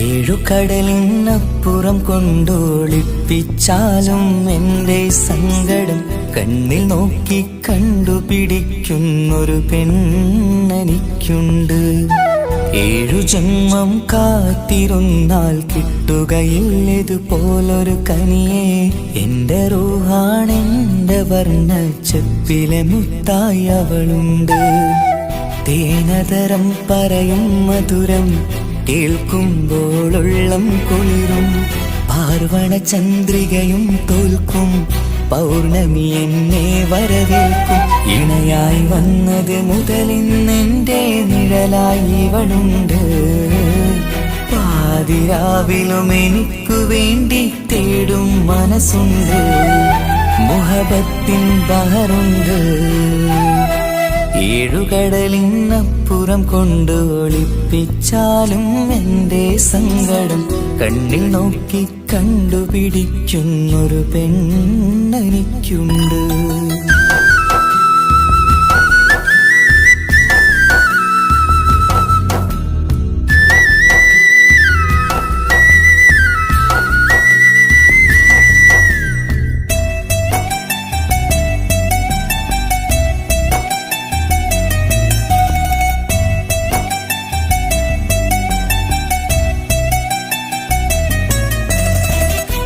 ഏഴുകടലിനപ്പുറം കൊണ്ടൊളിപ്പിച്ചാലും എൻ്റെ സങ്കടം കണ്ണിൽ നോക്കി കണ്ടുപിടിക്കുന്നൊരു പെണ്ണെനിക്കുണ്ട്. 7 ജന്മം കാത്തിരുന്നാൽ കിട്ടുകയില്ലതുപോലൊരു കനിയെ. എൻ്റെ റൂഹാണെൻ്റെ വർണ്ണച്ചെപ്പിലെ മുത്തായി അവളുണ്ട്. തേനതരം പറയും മധുരം കേൾക്കുമ്പോളുള്ളം കുളിരും. പാർവണ ചന്ദ്രികയും തോൽക്കും പൗർണമി എന്നെ വരവേൽക്കും. ഇണയായി വന്നത് മുതലിന്നെൻ്റെ നിഴലായി ഇവളുണ്ട്. പാതിരാവിലും എനിക്കു വേണ്ടി തേടും മനസ്സുണ്ട്. മുഹബത്തിൻ ബഹറുണ്ട്. 7 കടലിനപ്പുറം കൊണ്ട് ഒളിപ്പിച്ചാലും എൻ്റെ സങ്കടം കണ്ണിൽ നോക്കി കണ്ടുപിടിക്കുന്നൊരു പെണ്ണെനിക്കുണ്ട്.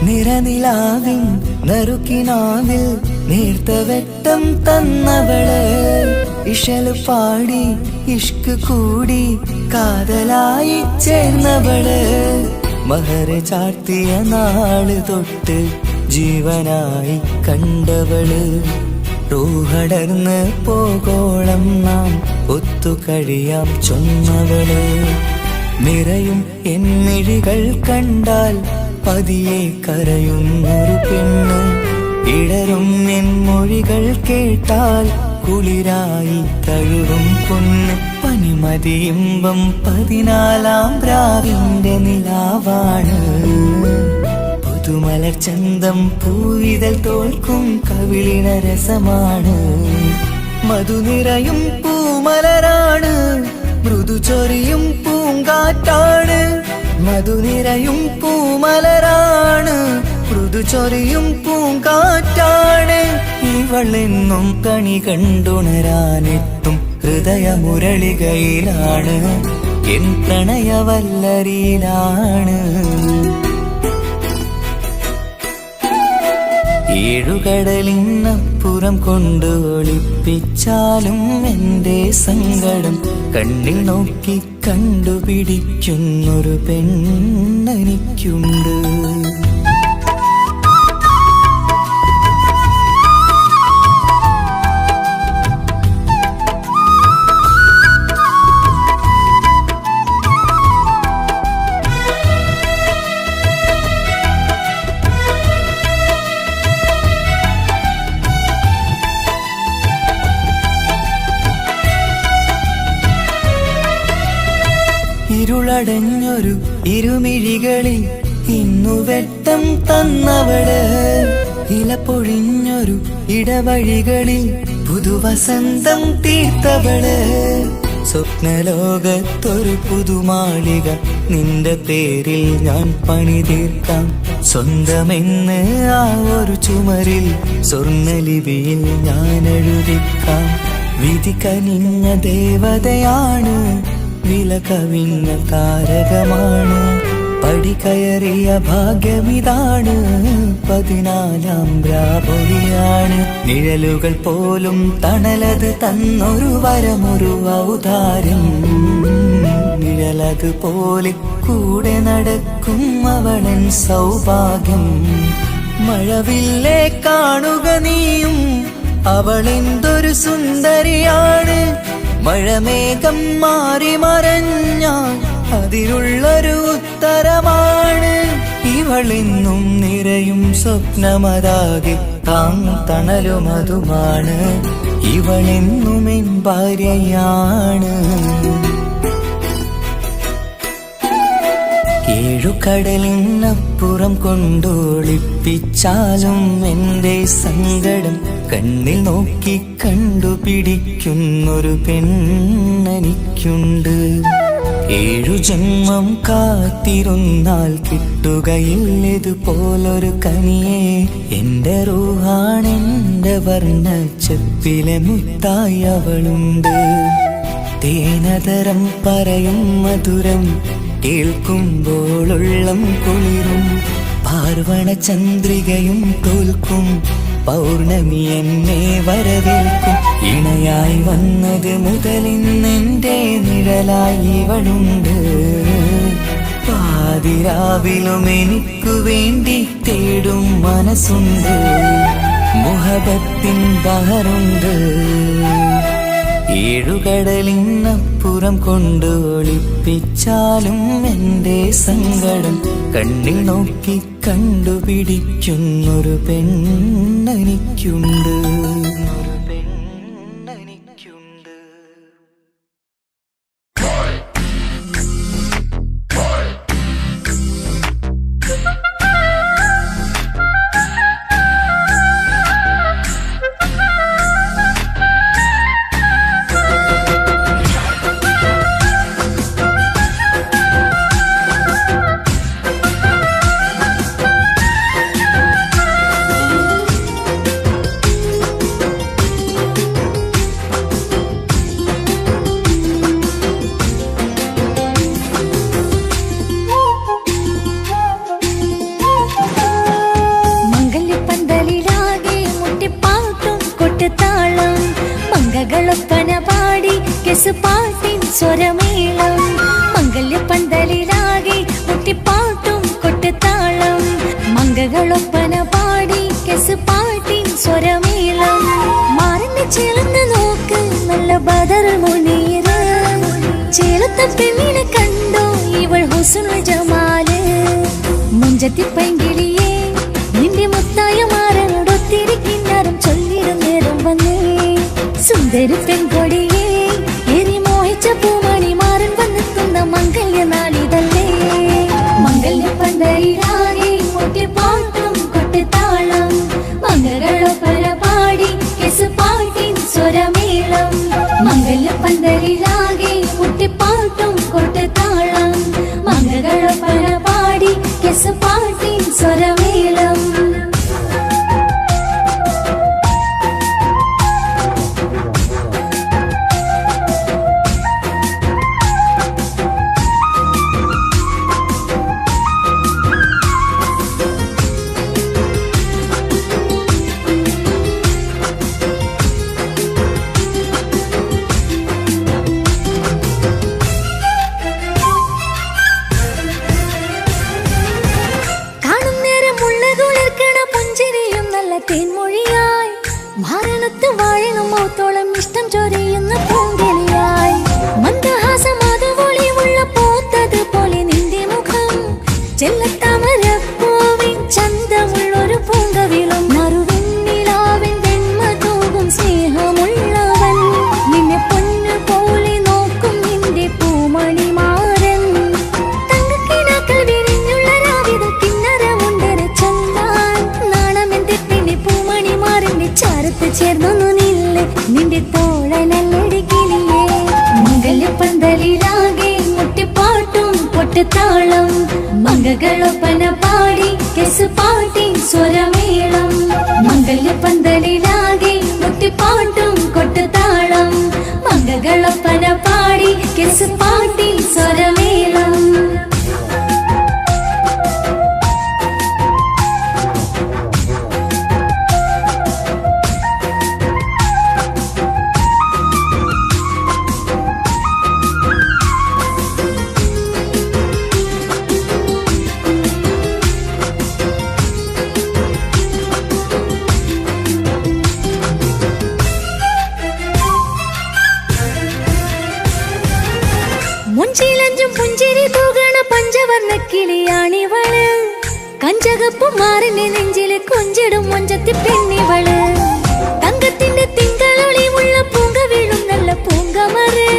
നിറനിലാവിൻ നറുക്കിനാവിൽ നേർത്ത വെട്ടം തന്നവള്. ഇശല് പാടി ഇഷ്ക് കൂടി കാതലായി ചേർന്നവള്. മഹർ ചാർത്തിയ നാള് തൊട്ട് ജീവനായി കണ്ടവള്. റൂഹടർന്ന് പോകോളം നാം ഒത്തുകഴിയാം ചൊന്നവള്. നിറയും എന്നിഴികൾ കണ്ടാൽ പതിയെ കരയുന്നൊരു പെണ്ണ്. ഇടരും എൻ മൊഴികൾ കേട്ടാൽ കുളിരായി തഴുകും പൊന്ന്. പനിമതിയിമ്പം 14-ാം രാവിന്റെ നിലാവാണ്. പുതുമലർ ചന്തം പൂവിതൽ തോൽക്കും കവിളിന രസമാണ്. മധുനിറയും പൂമലരാണ്. മൃദുചൊരിയും പൂങ്കാറ്റാണ്. മധുനിറയും പൂമലരാണ്. മൃദുചൊരിയും പൂങ്കാറ്റാണ്. ഇവളെന്നും കണി കണ്ടുണരാനെത്തും ഹൃദയമുരളികയിലാണ്. എൻ പ്രണയവല്ലരിയിലാണ്. 7 കടലിനപ്പുറം കൊണ്ട് ഒളിപ്പിച്ചാലും എൻ്റെ സങ്കടം കണ്ണിൽ നോക്കി കണ്ടുപിടിക്കുന്നൊരു പെണ്ണെനിക്കുണ്ട്. ഇരുളടഞ്ഞൊരു ഇരുമിഴികളിൽ ഇന്നു വെട്ടം തന്നവള്. ഇലപ്പൊഴിഞ്ഞൊരു ഇടവഴികളിൽ പുതുവസന്തം തീർത്തവള്. സ്വപ്നലോകത്തൊരു പുതുമാളിക നിന്റെ പേരിൽ ഞാൻ പണി തീർക്കാം. സ്വന്തമെന്ന് ആ ഒരു ചുമരിൽ സ്വർണ്ണലിപിയിൽ ഞാൻ എഴുതിക്കാം. വിധി കനിഞ്ഞ ദേവതയാണ്. വില കവിഞ്ഞ താരകമാണ്. പടി കയറിയ ഭാഗ്യമിതാണ്. 14-ാം രാപൊലിയാണ്. നിഴലുകൾ പോലും തണലത് തന്നൊരു വരമൊരു ഔദാര്യം. നിഴലത് പോലെ കൂടെ നടക്കും അവളൻ സൗഭാഗ്യം. മഴവില്ലേ കാണുക നീയും അവളെന്തൊരു സുന്ദരിയാണ്. മഴമേഘം മാറി മറഞ്ഞാൽ അതിലുള്ളൊരു ഉത്തരമാണ്. ഇവളെന്നും നിറയും സ്വപ്നമതാകെ തണലുമതുമാണ്. ഇവളെന്നും എൻ ഭാര്യയാണ്. 7 കടലിനപ്പുറം കൊണ്ടൊളിപ്പിച്ചാലും എൻ്റെ സങ്കടം കണ്ണിൽ നോക്കി കണ്ടുപിടിക്കുന്നൊരു പെണ്ണെനിക്കുണ്ട്. ഏഴു ജന്മം കാത്തിരുന്നാൽ കിട്ടുകയില്ലതുപോലൊരു കനിയെ. എന്റെ റൂഹാണെന്റെ വർണ്ണച്ചെപ്പിലെ മുത്തായി അവളുണ്ട്. തേനതരം പറയും മധുരം കേൾക്കുമ്പോളുള്ളം കുളിരും. പാർവണ ചന്ദ്രികയും തോൽക്കും പൗർണമി എന്നെ വരവേൽക്കും. ഇണയായി വന്നത് മുതലിന്നെന്റെ നിഴലായി ഇവളുണ്ട്. പാതിരാവിലും എനിക്കു വേണ്ടി തേടും മനസ്സുണ്ട്. മുഹബത്തിൻ ബഹറുണ്ട്. ഏഴുകടലിനപ്പുറം കൊണ്ട് ഒളിപ്പിച്ചാലും എന്റെ സങ്കടം കണ്ണിൽ നോക്കി കണ്ടുപിടിക്കുന്നൊരു പെണ്ണെനിക്കുണ്ട്. മംഗളൊപ്പന പാടി കെസുപാട്ടിൻ സ്വരമേളം. മംഗല്യപ്പന്തലിലാകെ മുട്ടിപ്പാട്ടും കൊട്ടുതാളം. മംഗളൊപ്പന പാടി കെസുപാട്ടിൻ സ്വരമേളം. മാറിന്റെ ചേർന്ന് നോക്ക് നല്ല ബദർ മുനീറ്. ചേലത്ത പെണ്ണിനെ കണ്ടോ ഇവൾ ഹുസ്നുൽ ജമാല്. മുഞ്ചത്തി പൈങ്കിളിയെ നിന്റെ മുത്തായ മാറനോടൊത്തിരി കിന്നാരം ചൊല്ലിടും നേരം വന്നേ. സുന്ദരി പെൺകൊടിയെ എരി മോഹിച്ച പൂമണി മാറൻ വന്നെത്തുന്ന മംഗല്യ നാളിതല്ലേ. മംഗല്യപ്പന്തലിലാകെ മുട്ടിപ്പാട്ടും കൊട്ടുതാളം. മംഗളൊപ്പന പാടി കെസുപാട്ടിൻ സ്വരമേളം. മംഗല്യപ്പന്തലിലാകെ മുട്ടിപ്പാട്ടും കൊട്ടുതാളം. മംഗളൊപ്പന പാടി കെസുപാട്ടിൻ സ്വരമേളം. തേൻമൊഴിയായി മാരണത്ത് വാഴണം മൗത്തോളം ഇഷ്ടം ചൊരിയുന്ന പൂങ്കിളിയായി. മന്ദഹാസമാതുവൊളിവുള്ള പോത്തത് പോലെ നിന്റെ മുഖം. ചെല്ലത്താമരപ്പൂവിൻ ചന്തമുള്ളൊരു പൂങ്കവിളും. നറുവെണ്ണിലാവിൻ വെണ്മ തൂകും സ്നേഹമുള്ളവൻ. നിന്നെ പൊന്നു പോലെ നോക്കും നിന്റെ പൂമണി മാറൻ. തങ്കക്കിനാക്കൾ വിരിഞ്ഞുള്ള രാവിലെ കിന്നരമുണ്ടര ചൊല്ലാൻ. നാണമെന്റെ പൂമണി മാറിന്റെ ചാരത്ത് ചേർന്നൊന്നു നില്ല് നിന്റെ തോഴനല്ലടി കിളിയേ. മംഗല്യപ്പന്തലിലാകെ മുട്ടിപ്പാട്ടും കൊട്ടുതാളം. മംഗളൊപ്പന പാടി കെസുപാട്ടിൻ സ്വരമേളം. മംഗല്യപ്പന്തലിലാകെ മുട്ടിപ്പാട്ടും കൊട്ടുതാളം. മംഗളൊപ്പന പാടി കെസുപാട്ടിൻ സ്വരമേളം. മുഞ്ചിലഞ്ചും പുഞ്ചിരി തൂകണ പഞ്ചവർണ്ണ കിളിയാണിവള്. കഞ്ചകപ്പും മാറിന്റെ നെഞ്ചില് കൊഞ്ചിടും മൊഞ്ചത്തി പെണ്ണിവള്. തങ്കത്തിന്റെ തിങ്കളൊളിവുള്ള പൂങ്ക വീഴും നല്ല പൂങ്കമറ്.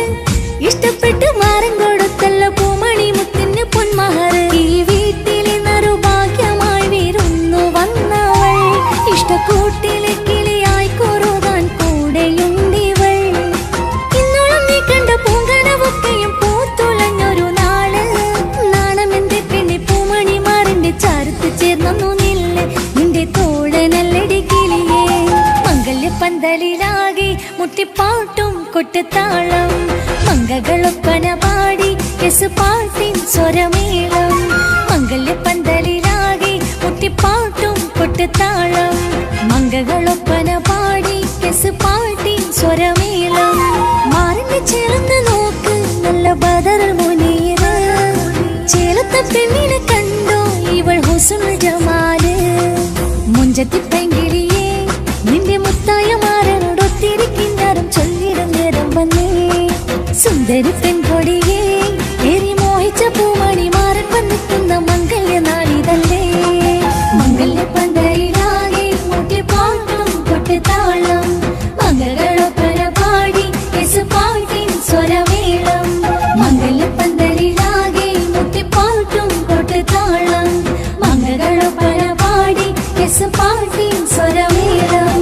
ഇഷ്ടപ്പെട്ട് മാറൻ കൊടുത്തല്ല പൂമണി മുത്തിന് പൊന്മഹറ്. ഈ വീട്ടിലെ നറുഭാഗ്യമായി വീരുന്നു വന്നവൾ. ഇഷ്ടക്കൂട്ടിലെ കിളിയായി കുറുകാൻ കൂടെയുണ്ടിവൾ. ഇന്നോളം നീ കണ്ട പൂങ്കനവൊക്കെയും പൂത്തുളഞ്ഞൊരു മുട്ടിപ്പാട്ടും കൊട്ടുതാളം മംഗളൊപ്പന പാടി പാട്ടിൻ സ്വരമേളം മംഗല്യ പന്തലിലാകെ മുട്ടിപ്പാട്ടും കൊട്ടുതാളം മംഗളൊപ്പന പാടി പാട്ടിൻ സ്വരമേളം മാറിന്റെ ചേർന്ന് നോക്ക് നല്ല ബദറൽ മുനീറ് ചേലത്തെ പെണ്ണിനെ കണ്ടോ ഇവൾ ഹുസ്നുൽ ജമാല് മുഞ്ചത്തി പെങ്കിളിയെ നിന്റെ മുത്തായ മാറനോടൊത്തിരിക്കിന്നാരം ചൊല്ലിടും നേരം വന്നേ സുന്ദരി പെൺകൊടിയെ ഏറി മോഹിച്ച പൂമണി മാറൻ വന്നെത്തുന്ന മംഗല്യ നാളിതല്ലേ മംഗല്യ പന്തലിലാകെ മുട്ടിപ്പാട്ടും കൊട്ടുതാളം മംഗളൊപ്പന പാടി പാട്ടിൻ സ്വരമേളം മംഗല്യ പന്തലിലാകെ മുട്ടിപ്പാട്ടും കൊട്ടുതാളം മംഗളൊപ്പന പാടി പാട്ടിൻ സ്വരമേളം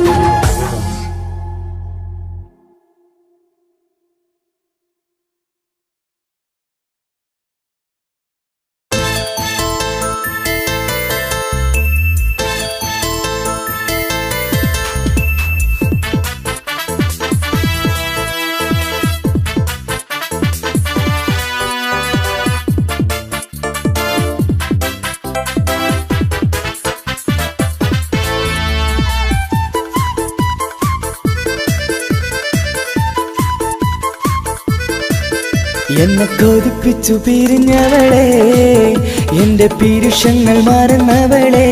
എന്നെ കൊതിപ്പിച്ചു പിരിഞ്ഞവളെ എന്റെ പീരുഷങ്ങൾ മറന്നവളെ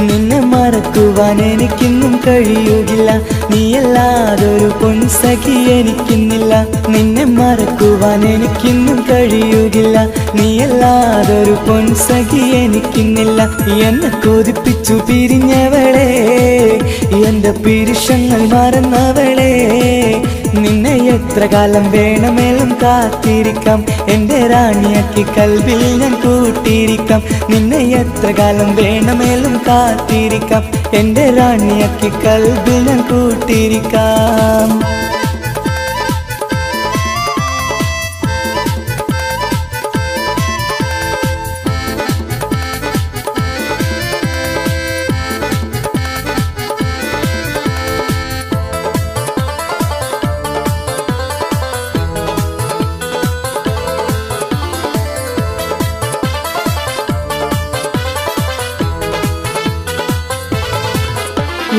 നിന്നെ മറക്കുവാൻ എനിക്കിന്നും കഴിയുകില്ല നീയല്ലാതൊരു പൊൻസഖി എനിക്കിന്നില്ല നിന്നെ മറക്കുവാൻ എനിക്കിന്നും കഴിയുകില്ല നീയല്ലാതൊരു പൊൻസഖി എനിക്കിന്നില്ല എന്നെ കൊതിപ്പിച്ചു പിരിഞ്ഞവളെ എന്റെ പീരുഷങ്ങൾ മറന്നവളെ നിന്നെ എത്ര കാലം വേണമെങ്കിലും കാത്തിരിക്കാം എന്റെ റാണിയാക്കി കൽവിൽ ഞാൻ കൂട്ടിയിരിക്കാം നിന്നെ എത്ര കാലം വേണമെങ്കിലും കാത്തിരിക്കാം എന്റെ റാണിയാക്കി കൽവിൽ ഞാൻ കൂട്ടിയിരിക്കാം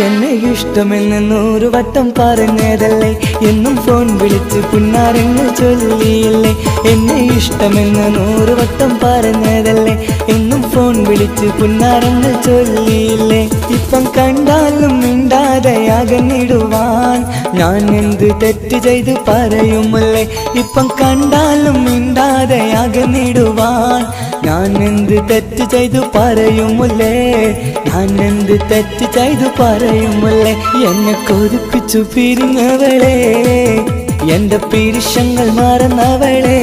എന്നെ ഇഷ്ടമെന്ന് 100 വട്ടം പറഞ്ഞതല്ലേ എന്നും ഫോൺ വിളിച്ച് പുന്നാരങ്ങൾ ചൊല്ലിയില്ലേ എന്നെ ഇഷ്ടമെന്ന് 100 വട്ടം പറഞ്ഞതല്ലേ എന്നും ഫോൺ വിളിച്ച് പുന്നാരങ്ങൾ ചൊല്ലിയില്ലേ ഇപ്പം കണ്ടാലും മിണ്ടാതെ അകന്നിടുവാൻ ഞാൻ എന്ത് തെറ്റ് ചെയ്ത് പറയുമല്ലേ ഇപ്പം കണ്ടാലും മിണ്ടാതെ അകന്നിടുവാൻ ഞാൻ എന്ത് തെറ്റ് ചെയ്തു പറയുമല്ലേ ഞാൻ എന്ത് തെറ്റ് ചെയ്തു പറയുമല്ലേ എന്നെ കൊതിപ്പിച്ചു പിരിഞ്ഞവളെ എന്റെ പീരുഷങ്ങൾ മറന്നവളെ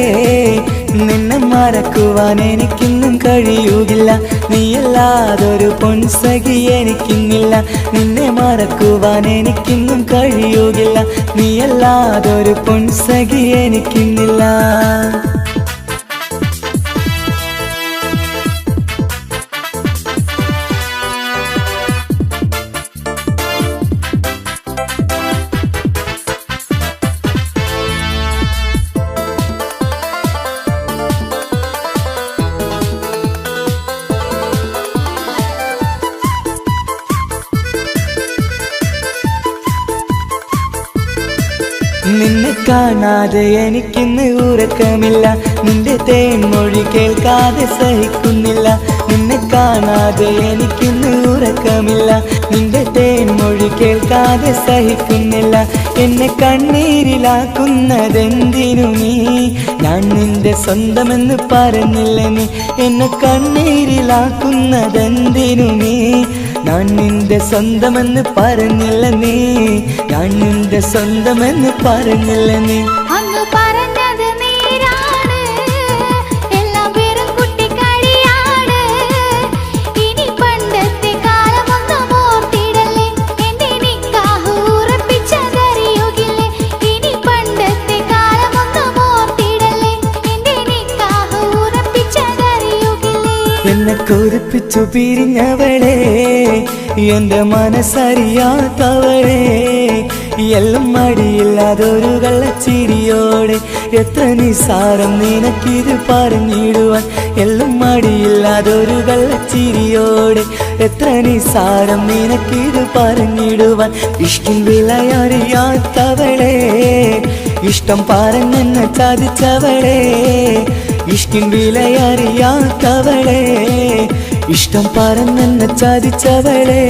നിന്നെ മറക്കുവാൻ എനിക്കിന്നും കഴിയുകില്ല നീയല്ലാതൊരു പൊൻസഖി എനിക്കിന്നില്ല നിന്നെ മറക്കുവാൻ എനിക്കിന്നും കഴിയുകില്ല നീയല്ലാതൊരു പൊൻസഖി എനിക്കിന്നില്ല നിന്നെ കാണാതെ എനിക്കിന്ന് ഉറക്കമില്ല നിന്റെ തേൻമൊഴി കേൾക്കാതെ സഹിക്കുന്നില്ല നിന്നെ കാണാതെ എനിക്കിന്ന് ഉറക്കമില്ല നിന്റെ തേൻമൊഴി കേൾക്കാതെ സഹിക്കുന്നില്ല എന്നെ കണ്ണീരിലാക്കുന്നതെന്തിനു നീ ഞാൻ നിന്റെ സ്വന്തമെന്ന് പറഞ്ഞില്ല നീ എന്നെ കണ്ണീരിലാക്കുന്നതെന്തിനു നീ ഞാൻ നിന്റെ സ്വന്തമെന്ന് പറഞ്ഞില്ല നീ ഞാൻ നിന്റെ സ്വന്തമെന്ന് പറഞ്ഞില്ല നീ അങ്ങ് പറഞ്ഞത് നേരാണ് എല്ലാം വെറും കുട്ടിക്കളിയാണ് ഇനി പണ്ടത്തെ കാലമൊന്നും ഓർത്തിടല്ലേ എന്റെ നിക്കാഹ് ഉറപ്പിച്ചതറിയുകില്ലേ ഇനി പണ്ടത്തെ കാലമൊന്നും ഓർത്തിടല്ലേ എന്റെ നിക്കാഹ് ഉറപ്പിച്ചതറിയുകില്ലേ എന്നെ കൊതിപ്പിച്ചു പിരിഞ്ഞവളെ എന്റെ മനസ്സറിയാത്തവളെ എല്ലാം മടിയില്ലാതൊരു കള്ളച്ചിരിയോടെ എത്ര നിസാരം നിനക്കിത് പറഞ്ഞിടുവാൻ എല്ലാം മടിയില്ലാതൊരു കള്ളച്ചിരിയോടെ എത്ര നിസാരം നിനക്കിത് പറഞ്ഞിടുവാൻ ഇഷ്കിൻ വിലയറിയാത്തവളെ ഇഷ്ടം പറഞ്ഞെന്നെ ചതിച്ചവളെ ഇഷ്കിൻ വിലയറിയാത്തവളെ ഇഷ്ടം പറഞ്ഞെന്നെ ചതിച്ചവളെ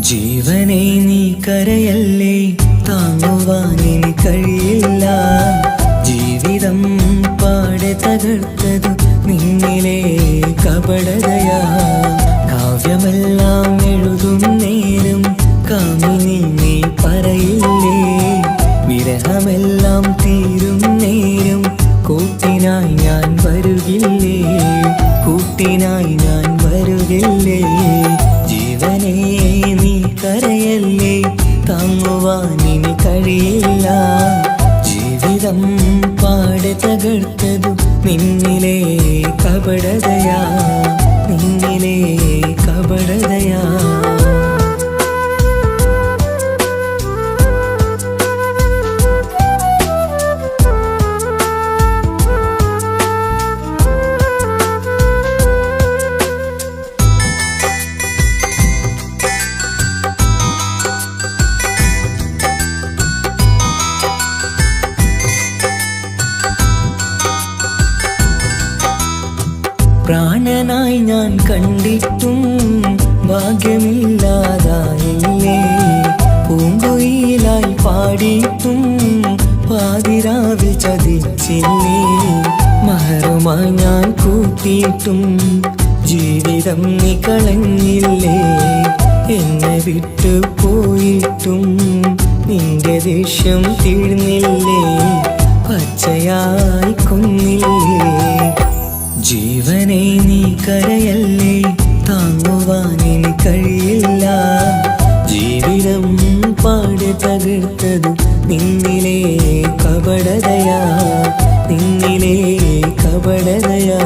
ജീവനെ നീ കരയല്ലേ താങ്ങുവാനിനി കഴിയില്ല ജീവിതം പാടെ തകർത്തതു നിന്നിലെ കപടതയാ കാവ്യമെല്ലാം എഴുതും നേരം കാമിനി നീ പറയില്ലേ വിരഹമെല്ലാം തീരും നേരം കൂട്ടിനായി ഞാൻ വരുകില്ലേ കൂട്ടിനായി ഞാൻ വരുകില്ലേ ജീവനേ നീ കരയല്ലേ താങ്ങുവാനിനി കഴിയില്ല ജീവിതം പാടെ തകർത്തതു നിന്നിലെ കപടതയാ നിന്നിലെ കപടതയാ പ്രാണനായി ഞാൻ കണ്ടിട്ടും ഭാഗ്യമില്ലാതായില്ലേ പൂങ്കുയിലായി പാടിയിട്ടും പാതിരാവിൽ ചതിച്ചില്ലേ മഹറുമായി ഞാൻ കൂട്ടിയിട്ടും ജീവിതം നീ കളഞ്ഞില്ലേ എന്നെ വിട്ടു പോയിട്ടും നിന്റെ ദേഷ്യം തീർന്നില്ലേ പച്ചയായി കൊന്നില്ലേ ജീവനെ നീ കരയല്ലേ താങ്ങുവാനിനി കഴിയില്ല ജീവിതം പാടെ തകർത്തതു നിന്നിലെ കപടതയാ നിന്നിലെ കപടതയാ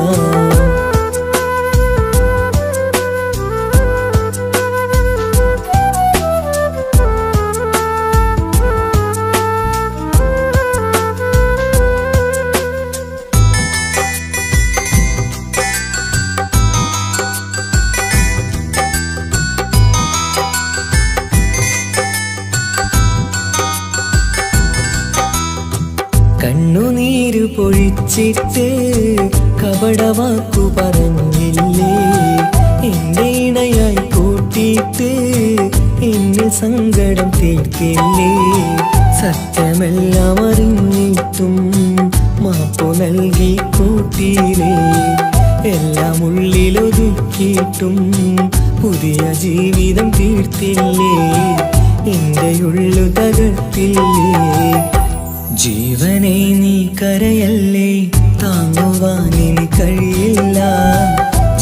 കണ്ണുനീര് പൊഴിച്ചിട്ട് കപടവാക്കു പറഞ്ഞില്ലേ എന്റെ ഇണയായി കൂട്ടിയിട്ട് എന്നിൽ സങ്കടം തീർക്കില്ലേ സത്യമെല്ലാം അറിഞ്ഞിട്ടും മാപ്പു നൽകി കൂട്ടിയില്ലേ എല്ലാം ഉള്ളിലൊതുക്കിയിട്ടും പുതിയ ജീവിതം തീർത്തില്ലേ എന്റെ ഉള്ളു തകർത്തില്ലേ ജീവനെ നീ കരയല്ലേ താങ്ങുവാനിനി കഴിയില്ല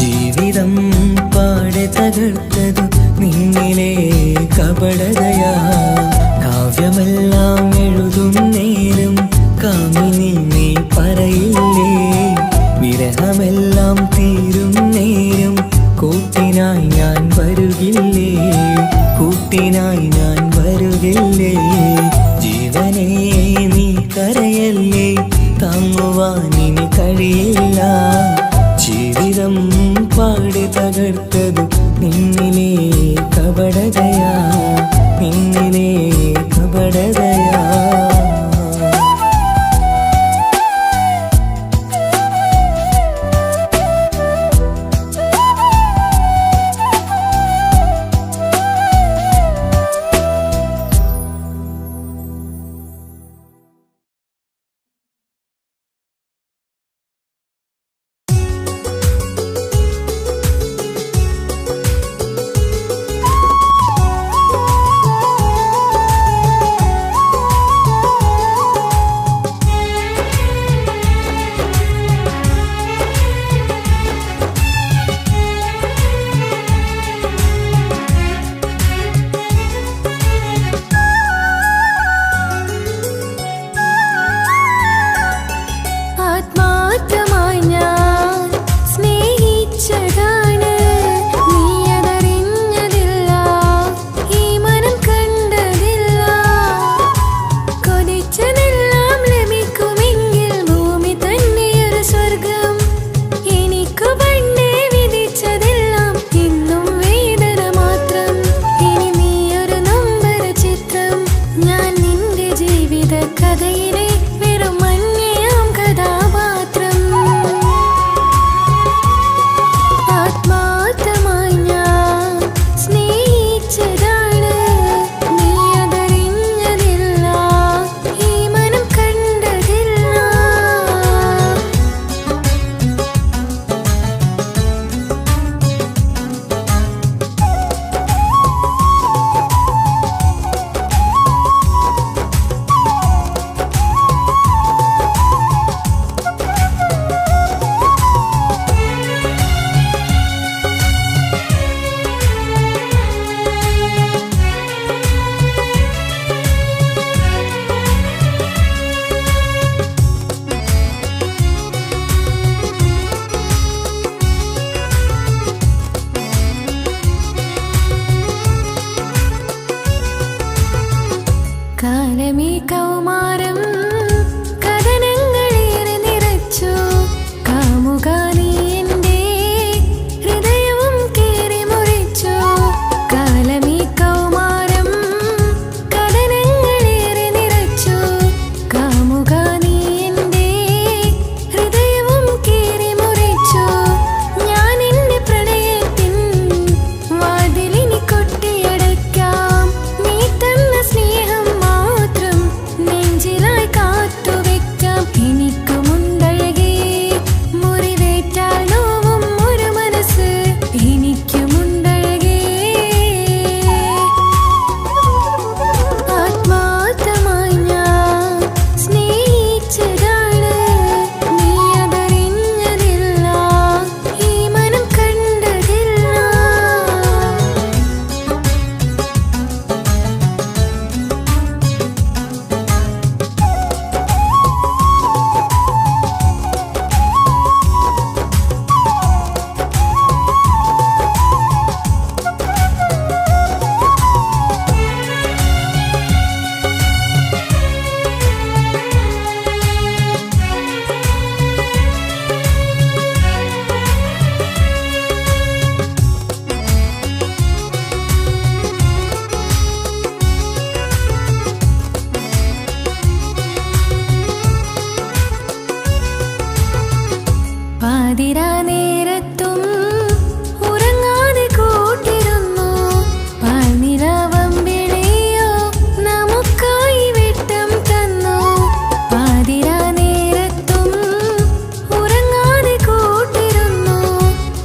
ജീവിതം പാടെ തകർത്തതു നിന്നിലെ കപടതയാ കാവ്യമെല്ലാം എഴുതും നേരം കാമിനി നീ പറയില്ലേ വിരഹമെല്ലാം തീരും നേരം കൂട്ടിനായി ഞാൻ വരുകില്ലേ കൂട്ടിനായി ഞാൻ വരുകില്ലേ ജീവനേ നീ കരയല്ലേ താങ്ങുവാനിനി കഴിയില്ല ജീവിതം പാടെ തകർത്തതു നിന്നിലെ കപടതയാ നിന്നിലെ കപടതയാ ഞാൻ നിന്റെ ജീവിത കഥയിലെ വെറും മഞ്ഞയാം കഥാപാത്രം. ആത്മാർത്ഥമായി ഞാൻ സ്നേഹിച്ചതാണ്, നീ അതറിഞ്ഞതില്ല, ഈ മനം കണ്ടതില്ല. കാലമേ കൗമാരം കഥനങ്ങളേറെ നിറച്ചു, കാമുക നീ എൻ്റെ ഹൃദയവും കീറി മുറിച്ചു. കാലമേ കൗമാരം കഥനങ്ങളേറെ നിറച്ചു, കാമുക നീ എൻ്റെ ഹൃദയവും കീറി മുറിച്ചു. ഞാൻ എൻ്റെ പ്രണയത്തിൻ വാതിലിനി കൊട്ടിയടയ്ക്കാം, നീ തന്ന സ്നേഹം നെഞ്ചിലായി കാത്തുവെക്കാം. എനിക്കുമുണ്ടഴകേ മുറിവേറ്റാൽ നോവും ഒരു മനസ്സ്, എനിക്കുമുണ്ടഴകേ. ആത്മാർത്ഥമായി ഞാൻ സ്നേഹിച്ചതാണ്, നീ അതറിഞ്ഞതില്ല, ഈ മനം കണ്ടതില്ല. പാതിരാ നേരത്തും ഉറങ്ങാതെ കൂട്ടിരുന്നു, പാൽനിലാവമ്പിളിയോ നമുക്കായി വെട്ടം തന്നു. പാതിരാ നേരത്തും ഉറങ്ങാതെ കൂട്ടിരുന്നു,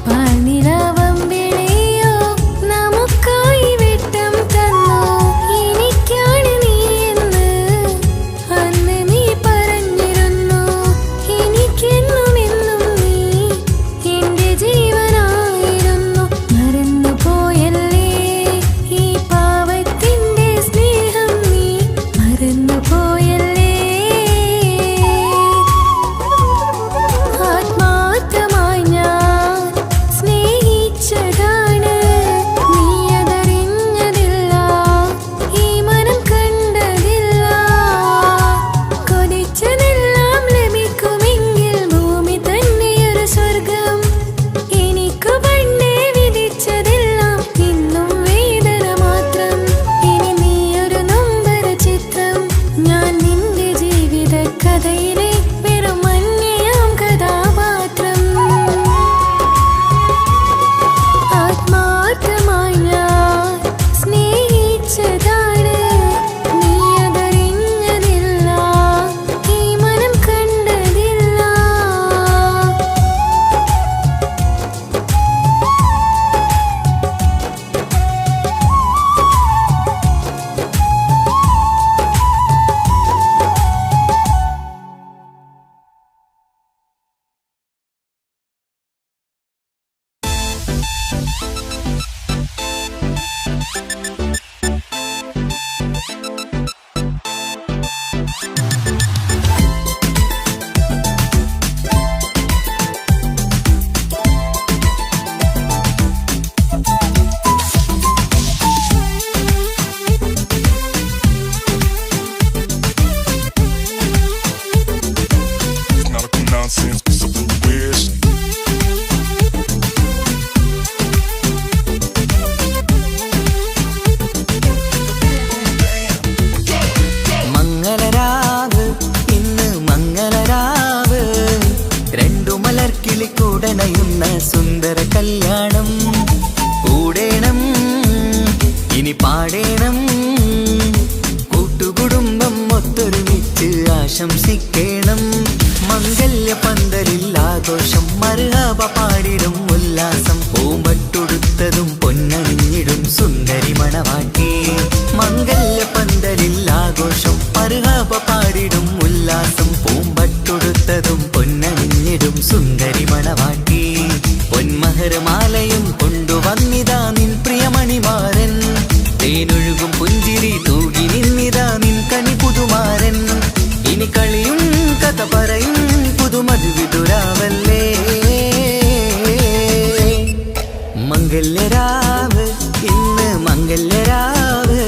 പാൽനിലാവമ്പിളിയോ നമുക്കായി വെട്ടം തന്നു. എനിക്കാണ് നീ എന്ന് അന്ന് നീ പറഞ്ഞിരുന്നു, എനിക്കെന്നും എന്നും നീ ആശംസിക്കണം. മംഗല്യ പന്തലിൽ ആഘോഷം മർഹബ പാടിടും ഉല്ലാസം. പൂമ്പട്ടുടുത്തതും പൊന്നണിഞ്ഞിടും സുന്ദരി മണവാട്ടി. മംഗല്യ പന്തലിൽ ആഘോഷം മർഹബ പാടിടും ഉല്ലാസം. പൂമ്പട്ടുടുത്തതും പൊന്നണിഞ്ഞിടും സുന്ദരി മണവാട്ടി. പൊന്മഹർമാലയും കൊണ്ടുവന്നിതാ നിൻ പ്രിയമണിമാരൻ. തേനൊഴുകും പുഞ്ചിരി തൂകി നിന്നിതാ നിൻ കനി പുതുമാരൻ. ഇനി കളിയും കഥ പറയും പുതുമധുവിതുരാവല്ലേ. മംഗല്യരാവ് ഇന്ന് മംഗല്യരാവ്.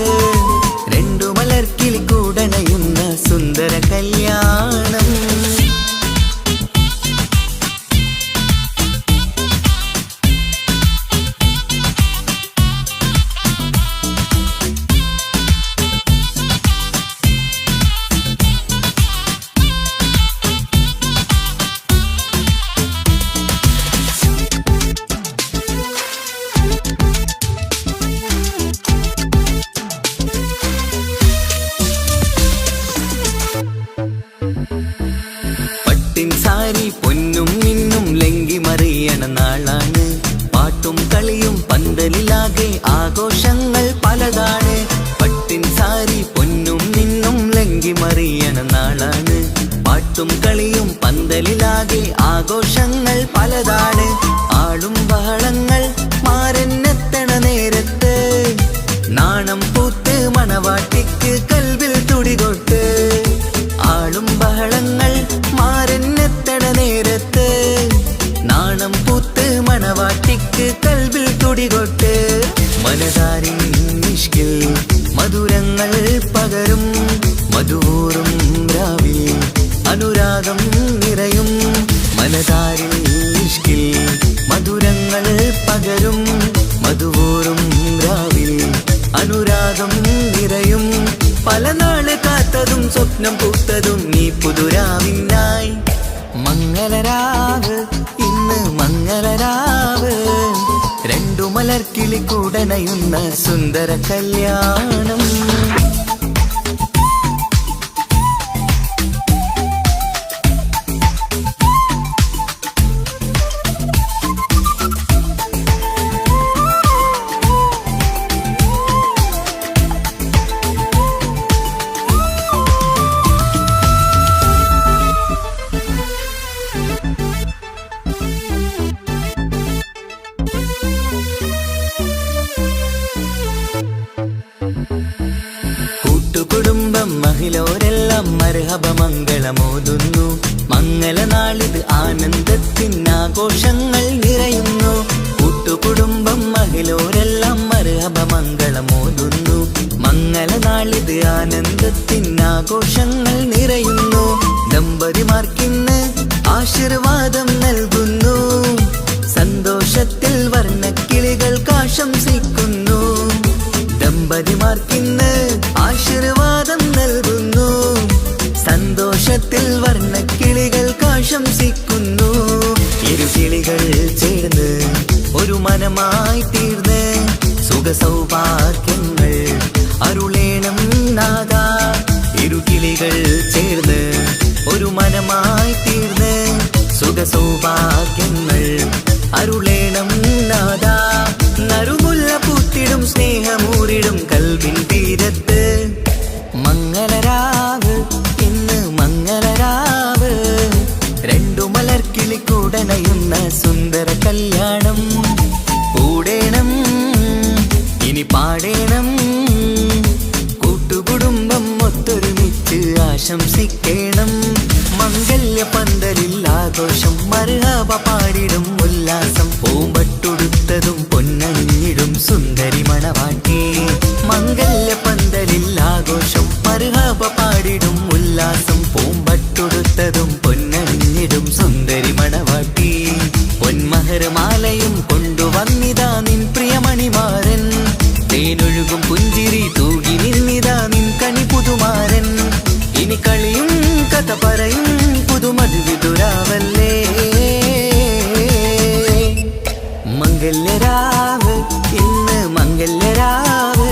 രണ്ടു മലർക്കിൽ കൂടണയുന്ന സുന്ദര കല്യാണം. സാരി പൊന്നും മിന്നും ലങ്കി മറിയണ നാളാണ്. പാട്ടും കളിയും പന്തലിലാകെ ആഘോഷങ്ങൾ പലതാണ്. പട്ടിൻ സാരി പൊന്നും മിന്നും ലങ്കി മറിയണ നാളാണ്. പാട്ടും കളിയും പന്തലിലാകെ ആഘോഷങ്ങൾ പലതാണ്. ആളും ബഹളങ്ങൾ മാരെന്നെത്തണ നേരത്ത്. നാണം പൂത്ത് മണവാട്ടിക്ക് കൽവിൽ തുടികൊട്ട്. ആളും ബഹളങ്ങൾ മാരെന്നെത്തണ നേരത്ത്. നാണം പൂത്ത് മണവാട്ടിക്ക് കൽവിൽ തുടികൊട്ട്. മനതാരിൻ ഇഷ്കിൽ മധുരങ്ങൾ പകരും. മധുവൂറും രാവിൽ അനുരാഗം നിറയും. മനതാരിൻ ഇഷ്കിൽ മധുരങ്ങൾ പകരും. മധുവൂറും രാവിൽ അനുരാഗം നിറയും. പല നാള് കാത്തതും സ്വപ്നം പൂത്തതും നീ പുതുരാവിനായി. മംഗളരാവ് ഇന്ന് മംഗളരാവ്. രണ്ടു മലർക്കിളി കൂടണയുന്ന സുന്ദര കല്യാണം. കൂട്ടുകുടുംബം മഹിളോരെല്ലാം മർഹബ മംഗളമോതുന്നു. മംഗളനാളിത് ആനന്ദത്തിനാഘോഷങ്ങൾ നിറയുന്നു. കൂട്ടുകുടുംബം മഹിളോരെല്ലാം മർഹബ മംഗളമോതുന്നു. മംഗളനാളിത് ആനന്ദത്തിനാഘോഷങ്ങൾ നിറയുന്നു. ദമ്പതിമാർക്കിന്ന് ആശീർവാദം നൽകുന്നു. സന്തോഷത്തിൽ വർണ്ണക്കിളികൾ ആശംസിക്കുന്നു. ദമ്പതിമാർക്കിന്ന് ആശീർവാദം നൽകുന്നു. സന്തോഷത്തിൽ വർണ്ണക്കിളികൾ ആശംസിക്കുന്നു. ഇരുകിളികൾ ചേർന്ന് ഒരു മനമായി തീർന്ന് സുഖസൗഭാഗ്യങ്ങൾ അരുളേണം നാഥ. ഇരുകിളികൾ ചേർന്ന് ഒരു മനമായി തീർന്ന് സുഖസൗഭാഗ്യങ്ങൾ അരുളേണം നാഥ. നറുമുല്ല പൂത്തിടും സ്നേഹമൂരിടും കൽവിൻ തീരത്ത്. മംഗളരാവ് ഇന്ന് മംഗളരാവ്. രണ്ടു മലർക്കിളി കൂടണയുന്ന സുന്ദര കല്യാണം. കൂടേണം ഇനി പാടേണം. കൂട്ടുകുടുംബം ഒത്തൊരുമിച്ച് ആശംസിക്കണം. മംഗല്യ പന്തലിൽ ആഘോഷം മർഹബ പാടിടും ഉല്ലാസം. പൂമ്പട്ടുടുത്തതും പൊന്നണിഞ്ഞിടും സുന്ദരി മണവാട്ടി. മംഗല്യ പന്തലിൽ ആഘോഷം മർഹബ പാടിടും ഉല്ലാസം. പൂമ്പട്ടുടുത്തതും പൊന്നണിഞ്ഞിടും സുന്ദരി മണവാട്ടി. പൊന്മഹർമാലയും കൊണ്ടുവന്നിതാ നിൻ പ്രിയമണിമാരൻ. തേനൊഴുകും പുഞ്ചിരി തൂകി നിന്നിതാ നിൻ കനി പുതുമാരൻ. ഇനി കളിയും കഥ പറയും പുതുമധുവിതുരാവല്ലേ. മംഗല്യരാവ് ഇന്ന് മംഗല്യരാവ്.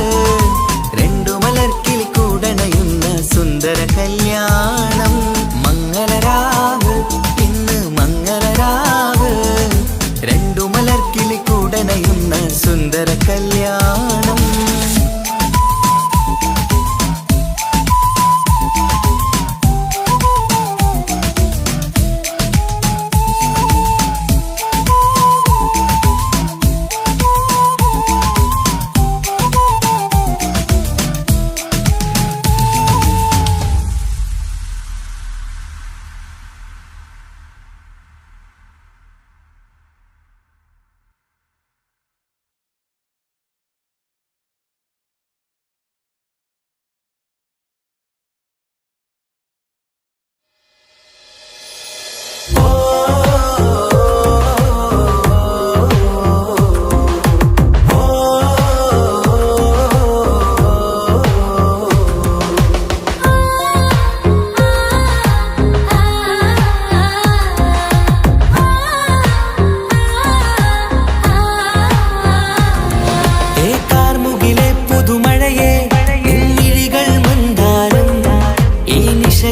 രണ്ടു മലർക്കിളി കൂടണയുന്ന സുന്ദര കല്യാണം.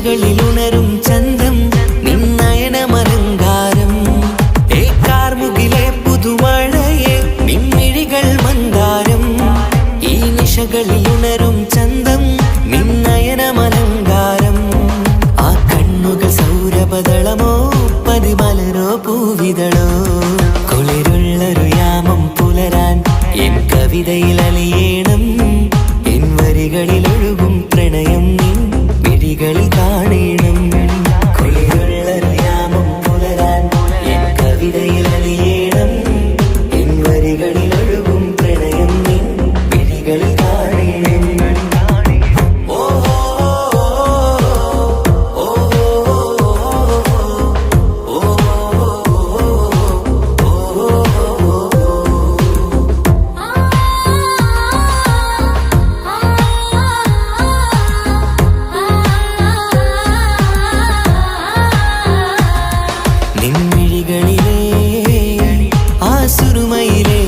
നിശകളിൽ ഉണരും ചന്തം നിന്നയനമലങ്കാരം കാർമുകിലെ പുതുമഴയെ നിൻമിഴികൾ മന്ദാരം ഈ നിശകളിൽ ഉണരും ചന്തം നിന്നയനമലങ്കാരം ആ കണ്ണുകൾ സൗരഭദളമോ പതിമലരോ പൂവിതളോ കുളിരുള്ളൊരു യാമം പുലരാൻ എൻ കവിതയിൽ അലിയേണം എൻ വരികളിൽ ഒഴുകും പ്രണയം നിൻ മിഴികളിൽ കാണണം കുളിരുള്ളൊരു യാമം പുലരാൻ എൻ കവിതയിൽ അലിയേണം എൻ വരികളിൽ ഒഴുകും പ്രണയം നിൻ മിഴികളിൽ കാണണം ഓ നിൻമിഴികളിലെ ആ സുറുമയിലെ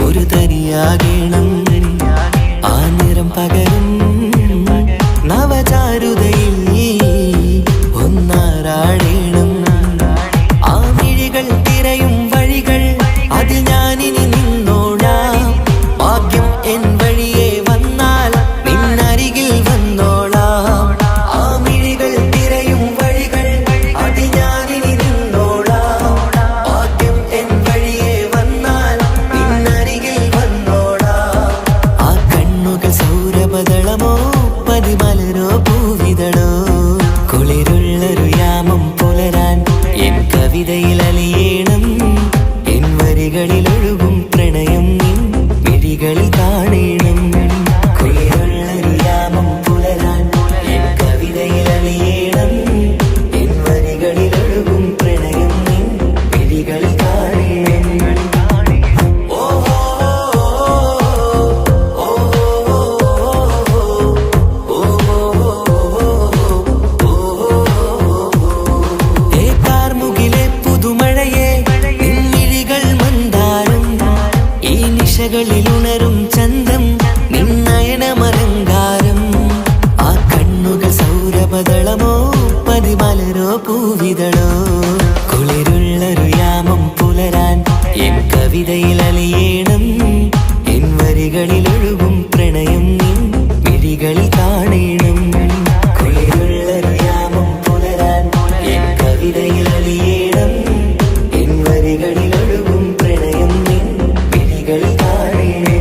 ഒരു തരിയാകണം ആ നിറം പകരും നവചാരുതയിൽ ഒന്നാറാടേണം ആ മിഴികൾ തിരയും വഴികൾ അതിൽ ഞാനിനി നിന്നോളാം ഭാഗ്യം എൻ വഴിയെ വന്നാൽ നിന്നരികിൽ വന്നോളാം ആ മിഴികൾ തിരയും വഴികൾ അതിൽ ഞാനിനി നിന്നോളാം ഭാഗ്യം എൻ വഴിയെ വന്നാൽ നിന്നരികിൽ വന്നോളാം ആ കണ്ണുകൾ സൗരഭദളമോ പതിമലരോ പൂവിതളോ കുളിരുള്ളൊരു യാമം പുലരാൻ എൻ കവിതയിൽ അലിയേണം എൻ വരികളിൽ ഒഴുകും പ്രണയം നിൻ മിഴികളിൽ കാണണം കുളിരുള്ളൊരു യാമം പുലരാൻ എൻ കവിതയിൽ അലിയേണം എൻ വരികളിൽ ഒഴുകും പ്രണയം നിൻ മിഴികളിൽ കാണണം ഓ കാർമുകിലെ പുതുമഴയെ നിൻമിഴികൾ മന്ദാരം ഈ നിശകളിൽ ഉണരും ചന്തം നിന്നയനമലങ്കാരം ആ കണ്ണുകൾ സൗരഭദളമോ പതിമലരോ പൂവിതളോ കുളിരുള്ളൊരു യാമം പുലരാൻ എൻ കവിതയിൽ അലിയേണം എൻ വരികളിൽ ഒഴുകും പ്രണയം നിൻ മിഴികളിൽ കാണണം കുളിരുള്ളൊരു യാമം പുലരാൻ എൻ കവിതയിൽ അലിയേണം എൻ വരികളിൽ ഒഴുകും പ്രണയം നിൻ മിഴികളിൽ കാണണം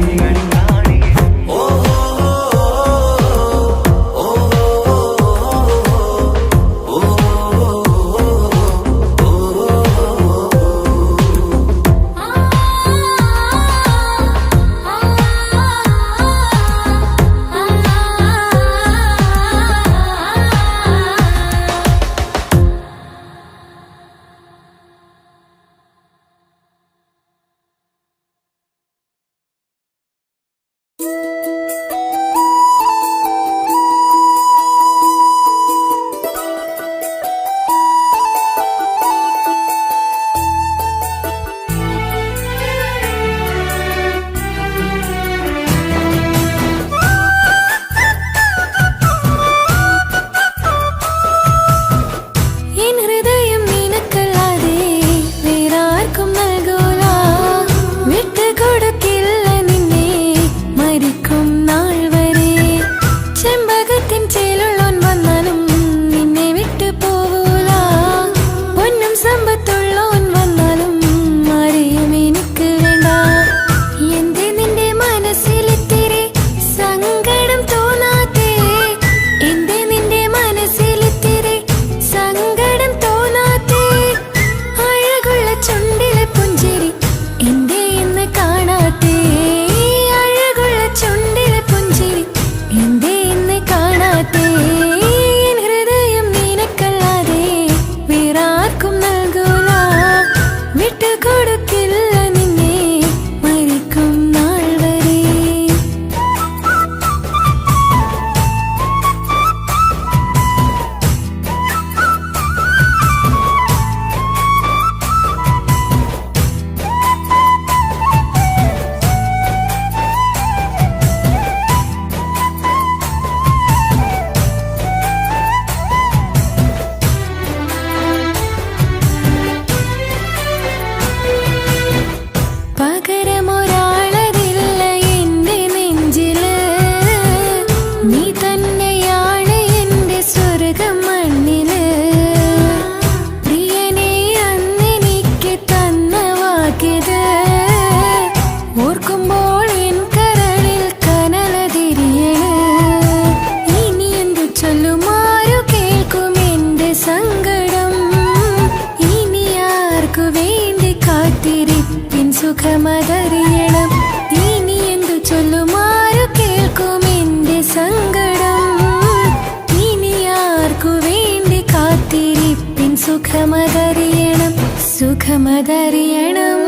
നമ്മതറിയണം.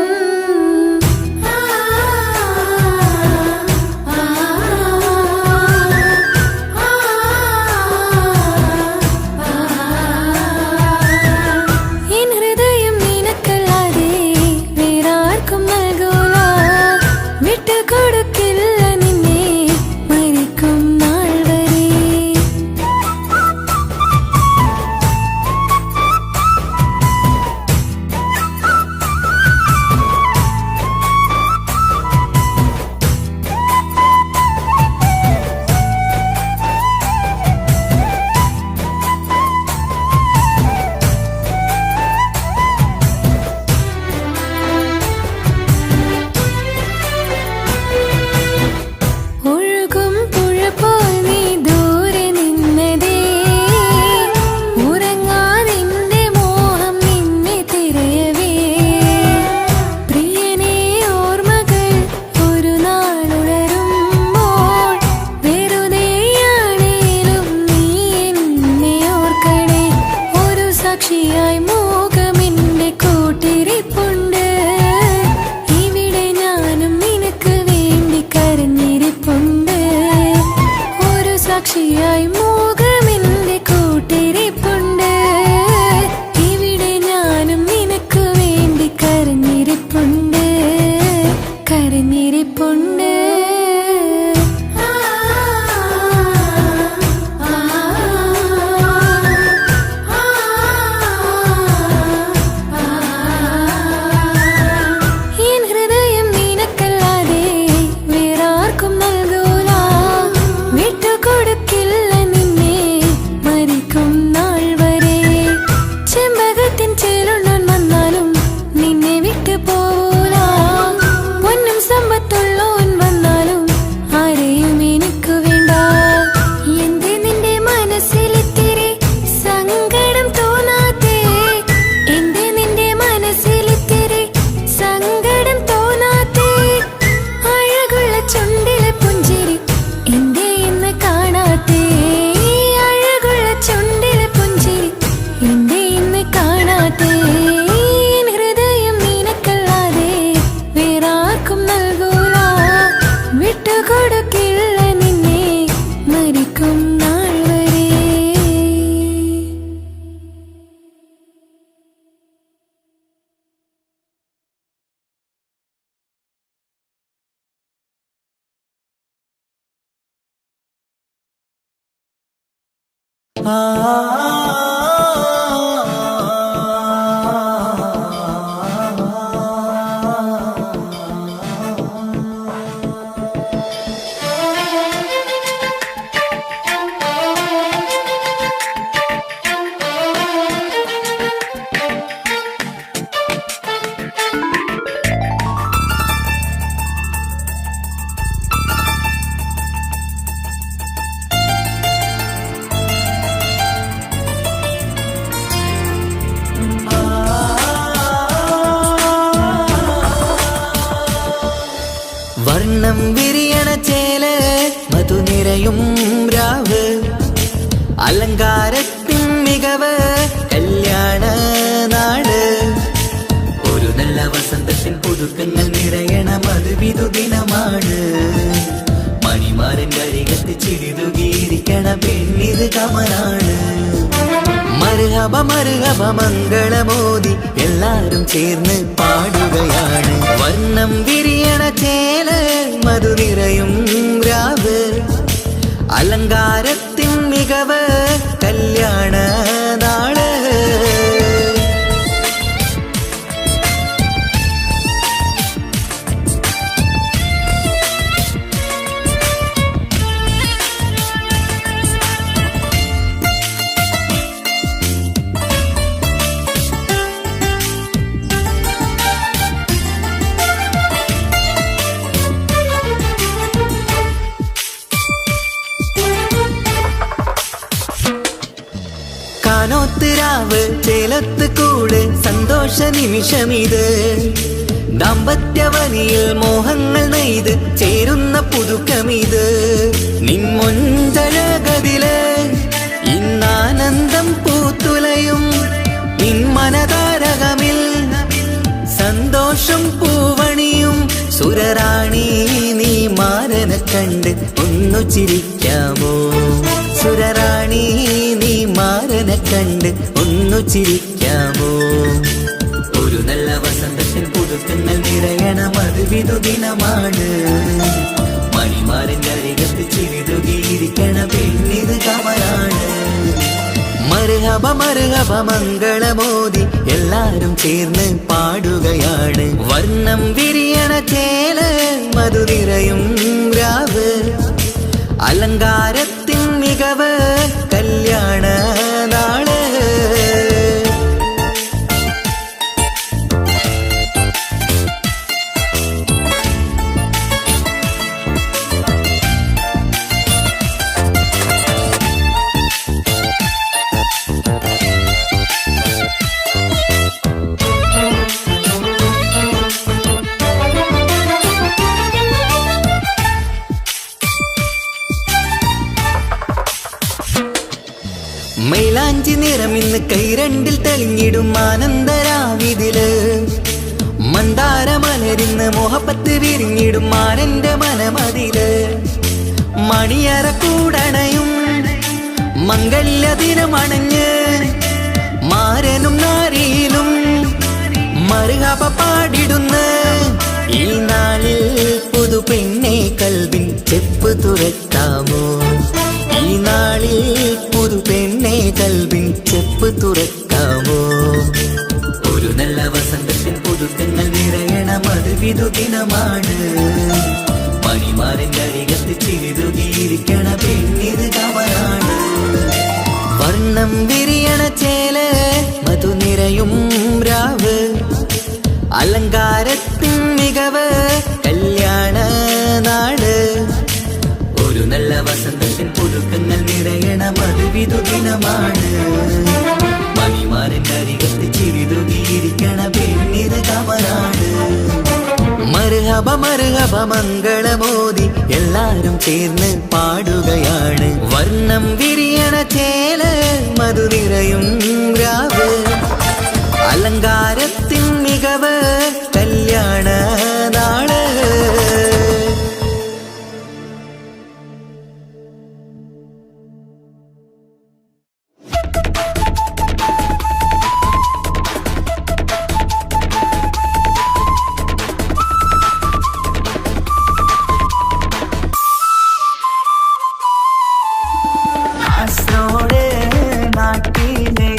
എൻ ഹൃദയം നിനക്കല്ലാതെ വേറാർക്കും നൽകൂല, വിട്ടുകൊടുക്കില്ല നിന്നെ മരിക്കും നാൾ വരെ. ഒഴുകും പുഴ പോൽ നീ ദൂരെ നിന്നതേ, ഉറങ്ങാതിന്റെ മോഹം നിന്നെ തിരയവേ. പ്രിയനേ ഓർമ്മകൾ ഒരു നാളുണരുമ്പോൾ, വെറുതെയാണേലും നീ എന്നെ ഓർക്കണേ. ഒരു സാക്ഷിയായി മോഹമെന്റെ കൂട്ടിരിപ്പുണ്ട്, ഇവിടെ ഞാനും നിനക്ക് വേണ്ടി കരഞ്ഞിരിപ്പുണ്ട്. ഒരു സാക്ഷിയായി മോഹമെന്റെ കൂട്ടിരിപ്പുണ്ട്, ഇവിടെ ഞാനും നിനക്ക് വേണ്ടി കരഞ്ഞിരിപ്പുണ്ട്, കരഞ്ഞിരിപ്പുണ്ട്. എൻ ഹൃദയം നിനക്കല്ലാതെ വേറാർക്കും നൽകൂല, വിട്ടുകൊടുക്കില്ല നിന്നെ മരിക്കും നാൾ വരെ. ചെമ്പകത്തിൻ ചേലുണ്ണാൻ വന്നാലും നിന്നെ വിട്ടു പോവൂല, പൊന്നും സമ്പത്തുള്ളോൻ വന്നാലും ആരെയും എനിക്ക് വേണ്ട. എന്തേ നിന്റെ മനസ്സിലിത്തിരി സങ്കടം തോന്നാത്തേ, എന്തേ നിന്റെ മനസ്സിലിത്തിരി സങ്കടം തോന്നാത്തേ. അഴകുള്ള ചുണ്ടിലെ പുഞ്ചിരി എന്തേ ഇന്ന് കാണാത്തേ, അഴകുള്ള ചുണ്ടിലെ പുഞ്ചിരി എന്തേ ഇന്ന് കാണാത്തേ. എൻ ഹൃദയം നിനക്കല്ലാതെ വേറാർക്കും നൽകൂല, വിട്ടുകൊടുക്കില്ല നിന്നെ മരിക്കും നാൾ വരെ. വർണ്ണം വിരിയണ ചേല്, മധുനിരയും രാവ്, അലങ്കാരത്തിൻ മികവ്, കല്യാണ നാട്. ഒരു നല്ല വസന്തത്തിൻ പുതുക്കങ്ങൾ നിറയണ മധുവിധു ദിനമാണ്. മണിമാരൻ കരികത്ത് ചിരിതുകീരിക്കണ പെണ്ണിത് കമലാണ്. മർഹബ മർഹബ മംഗളമോദി എല്ലാരും ചേർന്ന് പാടുകയാണ്. വർണ്ണം വിരിയണ ചേല്, മധുനിരയും രാവ്, അലങ്കാരത്തിൻ മികവ്, കല്യാണ നാള്. കാനോത്തിരാവ് ചേലത്ത് കൂട് സന്തോഷ നിമിഷമിത്. ദാമ്പത്യവനിയിൽ മോഹങ്ങൾ നെയ്ത് ചേരുന്ന പുതുക്കമിത്. നിൻമൊഞ്ചഴകതില് ഇന്നാനന്ദം പൂത്തുലയും, നിൻ മനതാരകമിൽ ഒന്നു ചിരിക്കാമോ? സുരറാണി നീ മാരനെ കണ്ട് ഒന്നു ചിരിക്കാമോ? ഒരു നല്ല വസന്തത്തിൽ പുതുക്കങ്ങൾ നിറയണം, അത് വിധുദിനമാണ്. മണിമാരന്റെ അരികത്ത് ചിരിതുകിയിരിക്കണ പെണ്ണിത് കമലാണ്. മർഹബ മർഹബ മംഗളമോദി എല്ലാരും ചേർന്ന് പാടുകയാണ്. വർണ്ണം വിരിയണ ചേല മധുനിറയും രാവ്, അലങ്കാരത്തിൻ മികവ് കല്യാണ നാള്. മൈലാഞ്ചി നിറമിന്ന് കൈരണ്ടിൽ തെളിഞ്ഞിടും ആനന്ദരാവിതില്. മന്ദാരമലരിന്ന് മോഹപ്പത്ത് വിരിഞ്ഞിടും മാനന്റെ മനമതില്. മണിയറ കൂടണയും മംഗല്യദിനമണഞ്ഞ് മാരനും നാരിയിലും മർഹബ പാടിടുന്ന ഈ നാളിൽ പുതു പെണ്ണെ കൽവിൻ ചെപ്പ് തുറക്കാമോ? ഈ നാളിൽ പുതു പെണ്ണെ കൽവിൻ ചെപ്പ് തുറക്കാമോ? ഒരു നല്ല വസന്തത്തിൽ പുതുക്കങ്ങൾ നിറയണം, അത് വിധുദിനമാണ്. മണിമാരന്റെ അരികത്ത് ചിരിതുകിയിരിക്കണ പെണ്ണിത് കമലാണ്. വർണ്ണം വിരിയണ ചേല മധുനിറയും രാവ്, അലങ്കാരത്തിൻ മികവ് കല്യാണ നാട്. ഒരു നല്ല വസന്തത്തിൽ പുതുക്കങ്ങൾ നിറയണം, അത് വിധുദിനമാണ്. മണിമാരന്റെ അരികത്ത് ചിരിതുകിയിരിക്കണ പെണ്ണിത് കമലാണ്. മർഹബ മർഹബ മംഗളമോദി എല്ലാരും ചേർന്ന് പാടുകയാണ്. വർണ്ണം വിരിയണ ചേല മധുനിറയും രാവ്, അലങ്കാരത്തിൻ മികവ് കല്യാണ നാള്. നാട്ടിലെ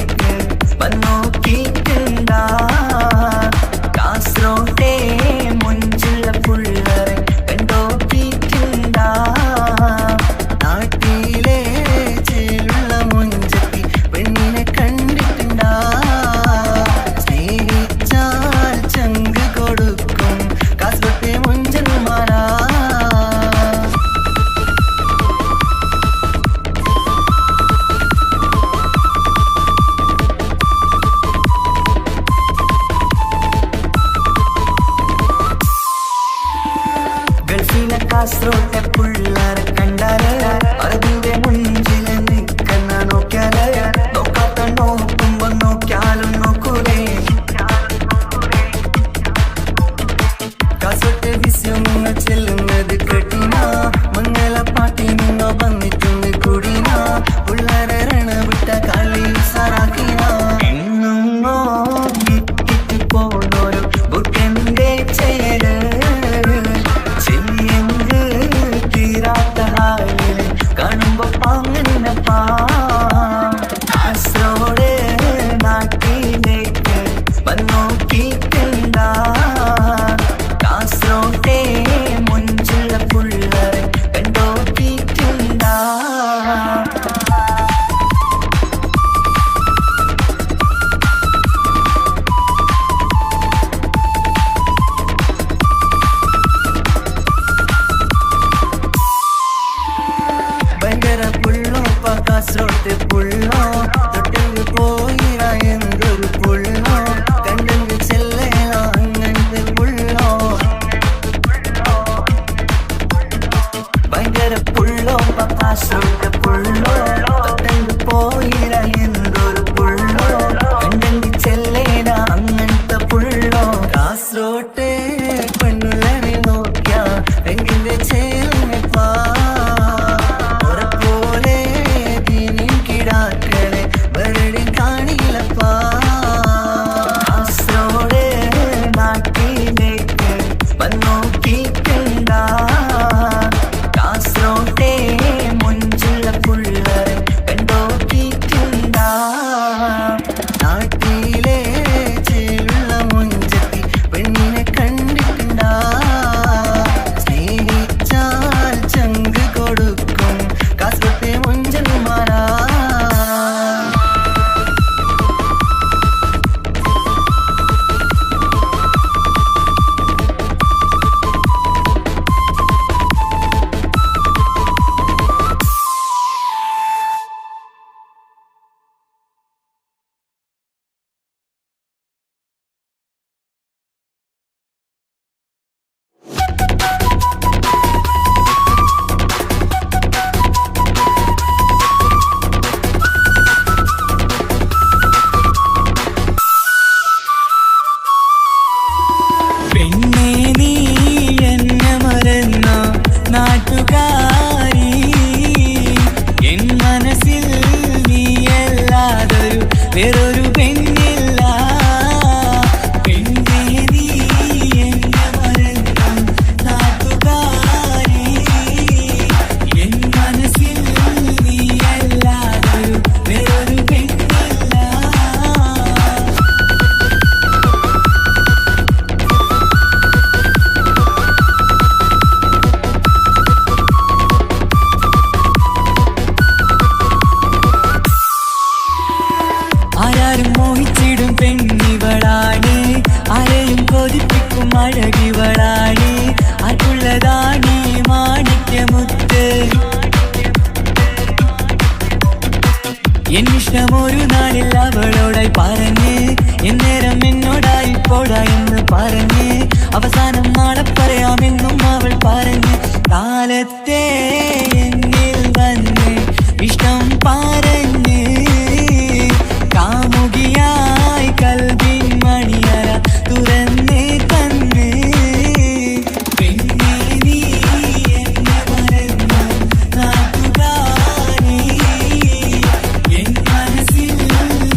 വേറൊരു പെണ്ണില്ല. പെണ്ണേ നീ എന്നെ മറന്നു നാട്ടുകാരി, എൻ മനസ്സിൽ നീയല്ലാതൊരു വേറൊരു പെണ്ണില്ല. ആരാരും മോഹിച്ചിടും പെണ്ണിവളാണ്, ആരെയും കൊതിപ്പിക്കും അഴകിവളാണ്, ആർക്കുള്ളതാണ് മാണിക്യമുത്ത്. എന്നിഷ്ടം ഒരു നാളിൽ അവളോടായി പറഞ്ഞ്, എന്നേരം എന്നോടായി പോടാ എന്ന് പറഞ്ഞ്, അവസാനം നാളെ പറയാമെന്നും അവൾ പറഞ്ഞ്, കാലത്തെ എന്നിൽ വന്ന് ഇഷ്ടം പറഞ്ഞ്, കാമുകിയായി കൽവിൻ മണിയറ തുറന്ന് തന്ന്. പെണ്ണേ നീ എന്നെ മറന്നു നാട്ടുകാരി, എൻ മനസ്സിൽ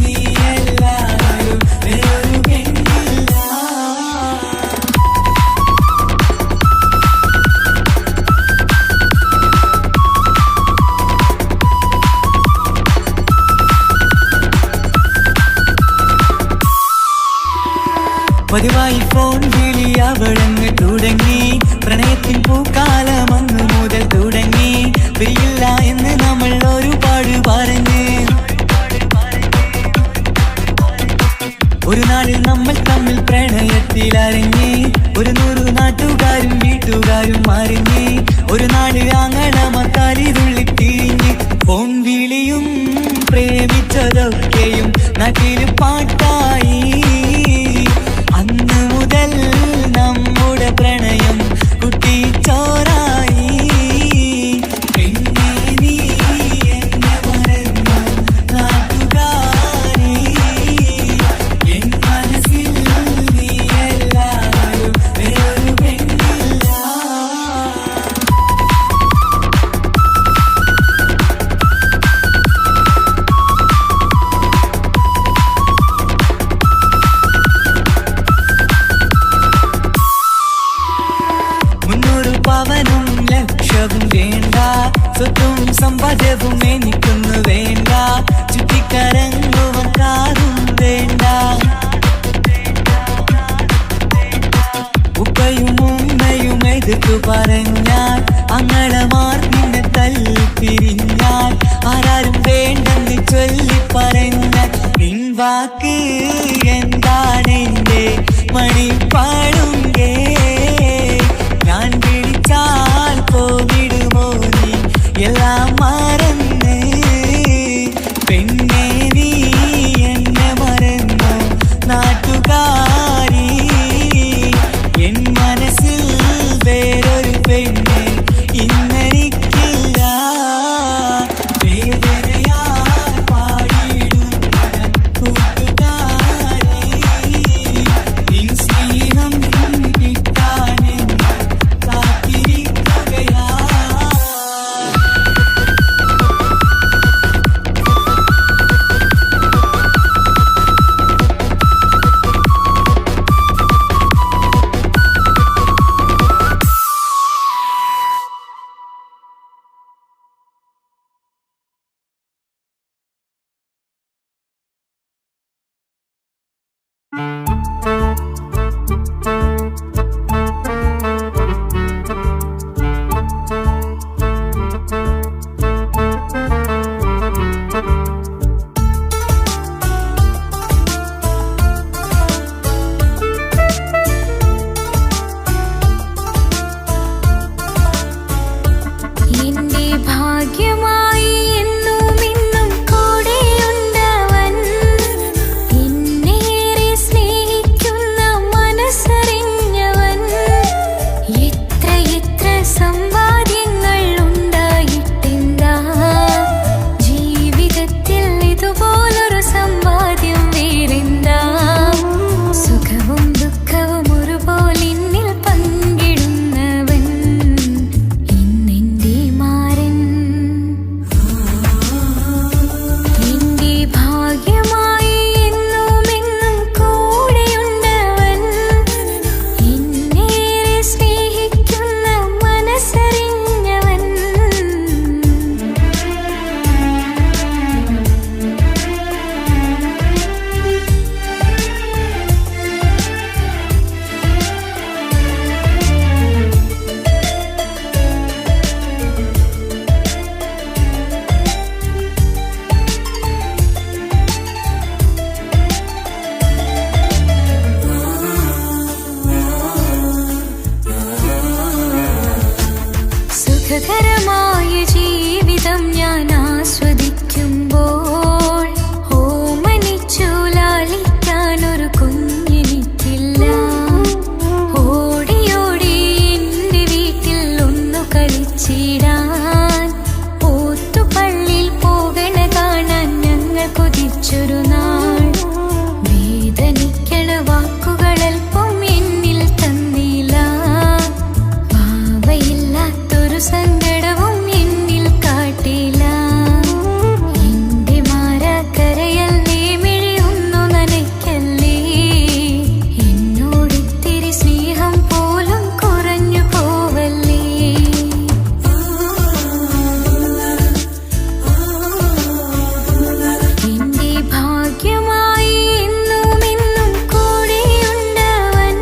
നീയല്ലാതൊരു വേറൊരു പെണ്ണില്ല. പതിവായി ഫോൺ വിളി അവളങ്ങ് തുടങ്ങി, പ്രണയത്തിൻ പൂക്കാലം അന്ന് മുതൽ തുടങ്ങി. പിരിയില്ല എന്ന് നമ്മൾ ഒരുപാട് പറഞ്ഞ്, ഒരു നാളിൽ നമ്മൾ തമ്മിൽ പ്രണയത്തിലറിഞ്ഞ്, 100 നാട്ടുകാരും വീട്ടുകാരും അറിഞ്ഞ്, ഒരു നാട് ആങ്ങളമക്കാലിതുള്ളി തിരിഞ്ഞ്. ഫോൺ വിളിയും പ്രേമിച്ചതൊക്കെയും നാട്ടിൽ പാട്ടായി. അന്ന് മുതൽ നമ്മുടെ പ്രണയം കുട്ടിച്ചോറായി. പെണ്ണേ നീ എന്നെ മറന്നു നാട്ടുകാരി, എൻ മനസ്സിൽ നീയല്ലാതൊരു വേറൊരു പെണ്ണില്ല. പവനും ലക്ഷവും വേണ്ട, സ്വത്തും സമ്പാദ്യവും എനിക്കൊന്നു വേണ്ട, ചുറ്റിക്കറങ്ങുവാൻ കാറും വേണ്ട. ഉപ്പയും ഉമ്മയും എതിർത്തു പറഞ്ഞാൽ, അങ്ങളമാർ നിന്നെ തല്ലിപ്പിരിഞ്ഞാൽ, ആരാരും വേണ്ടെന്ന് ചൊല്ലി പറഞ്ഞാൽ, നിൻ വാക്ക് എന്താണെന്റെ മണിപ്പാടുങ്കേ. ഞാൻ വിളിച്ചാൽ പോവിടുമോ നീ എല്ലാം മറന്ന്. പെണ്ണേ നീ എന്നെ മറന്നു നാട്ടുകാരി, എൻ മനസ്സിൽ വേറൊരു പെണ്ണ് ഇന്നെനിക്കില്ല. വേദനയാൽ പാടിയിടുന്ന കൂട്ടുകാരി, നിൻ സ്നേഹം കിട്ടാനെന്ന് കാത്തിരിക്കുകയാ. വച്ചൊരു നാൾ വേദനിക്കണ വാക്കുകളൽപ്പം എന്നിൽ തന്നില്ല. വാവയില്ലാത്തൊരു സങ്കടവും എന്നിൽ കാട്ടില്ല. എന്റെ മാറാക്കരയല്ലേ മിഴിയൊന്നു നനയ്ക്കല്ലേ. എന്നോടിത്തിരി സ്നേഹം പോലും കുറഞ്ഞു പോവല്ലേ. എന്റെ ഭാഗ്യമായി എന്നും എന്നും കൂടെയുണ്ടവൻ.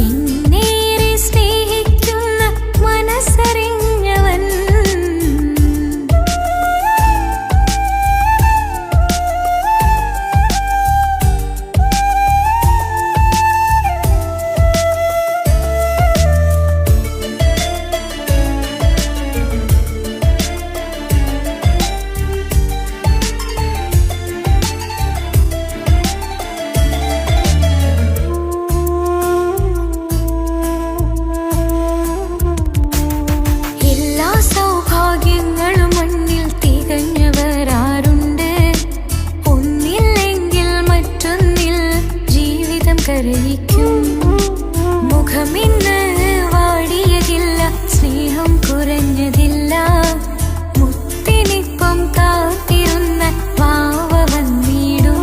എന്നേറെ സ്നേഹിക്കുന്ന മനസ്സറിഞ്ഞവൻ. എല്ലാ സൗഭാഗ്യങ്ങളും മണ്ണിൽ തികഞ്ഞവരാരുണ്ട്. ഒന്നില്ലെങ്കിൽ മറ്റൊന്നിൽ ജീവിതം കരയിക്കും. മുഖമിന്ന് വാടിയതില്ല, സ്നേഹം കുറഞ്ഞതില്ല. മുത്തിനിപ്പം കാത്തിരുന്ന വാവ വന്നിടും.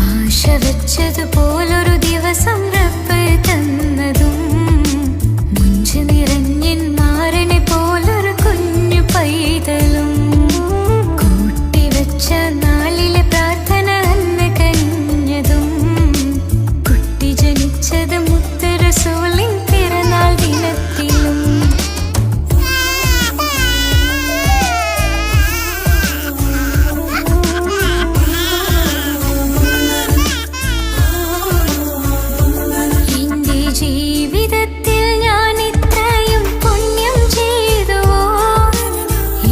ആശ വെച്ചതുപോലൊരു ദിവസം റബ്ബ് തന്നതും. മുഞ്ച് നിറഞ്ഞൻ മാരനെ പോലൊരു കുഞ്ഞു പൈതലും. കൂട്ടിവെച്ച നാളിലെ പ്രാർത്ഥന അന്ന് കനിഞ്ഞതും. കുട്ടി ജനിച്ചത് മുത്ത് റസൂലിൻ പിറന്നാൾ ദിനത്തിലും. എന്റെ ജീവിതത്തിൽ ഞാൻ ഇത്രയും പുണ്യം ചെയ്തുവോ.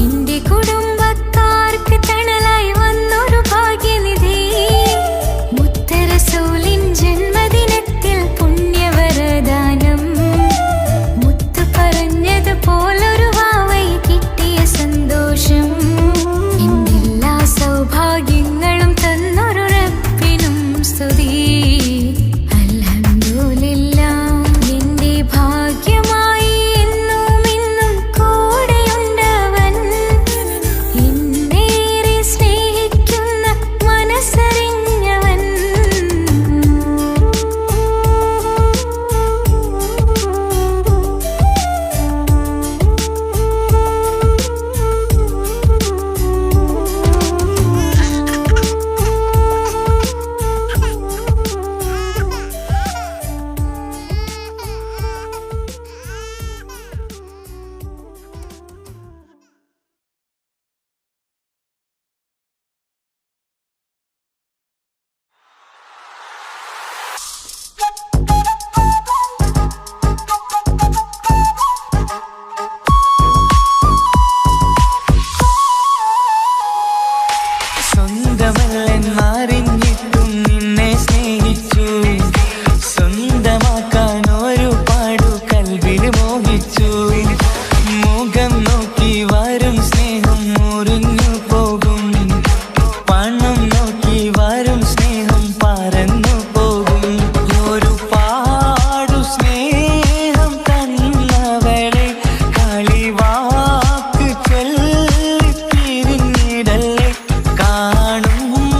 എന്റെ കുടുംബക്കാർക്ക് തണലായി വന്നൊരു ഭാഗ്യനിധി. മുത്ത് റസൂലിൻ ജന്മദിനത്തിൽ പുണ്യവരദാനം. മുത്ത് പറഞ്ഞതുപോലൊരു വാവൈ കിട്ടിയ സന്തോഷം. എന്റെ എല്ലാ സൗഭാഗ്യങ്ങളും തന്നൊരു റബ്ബിനും സ്തുതി. അൽഹംദുലില്ലാ. എന്റെ ഭാഗ്യമായി എന്നും എന്നും കൂടെയുണ്ടവൻ. എന്നേറെ സ്നേഹിക്കുന്ന മനസ്സറിഞ്ഞവൻ. സ്വന്തമല്ലെന്നറിഞ്ഞിട്ടും നിന്നെ സ്നേഹിച്ചു. സ്വന്തമാക്കാൻ ഒരുപാടു കൽവിൽ മോഹിച്ചു. മുഖം നോക്കി വരും സ്നേഹം മുറിഞ്ഞു പോകും. പണം നോക്കി വരും സ്നേഹം പറന്നു പോകും. ഒരുപാടു സ്നേഹം തന്നവളെ കളിവാക്ക് ചൊല്ലി പിരിഞ്ഞിടല്ലേ. കാണും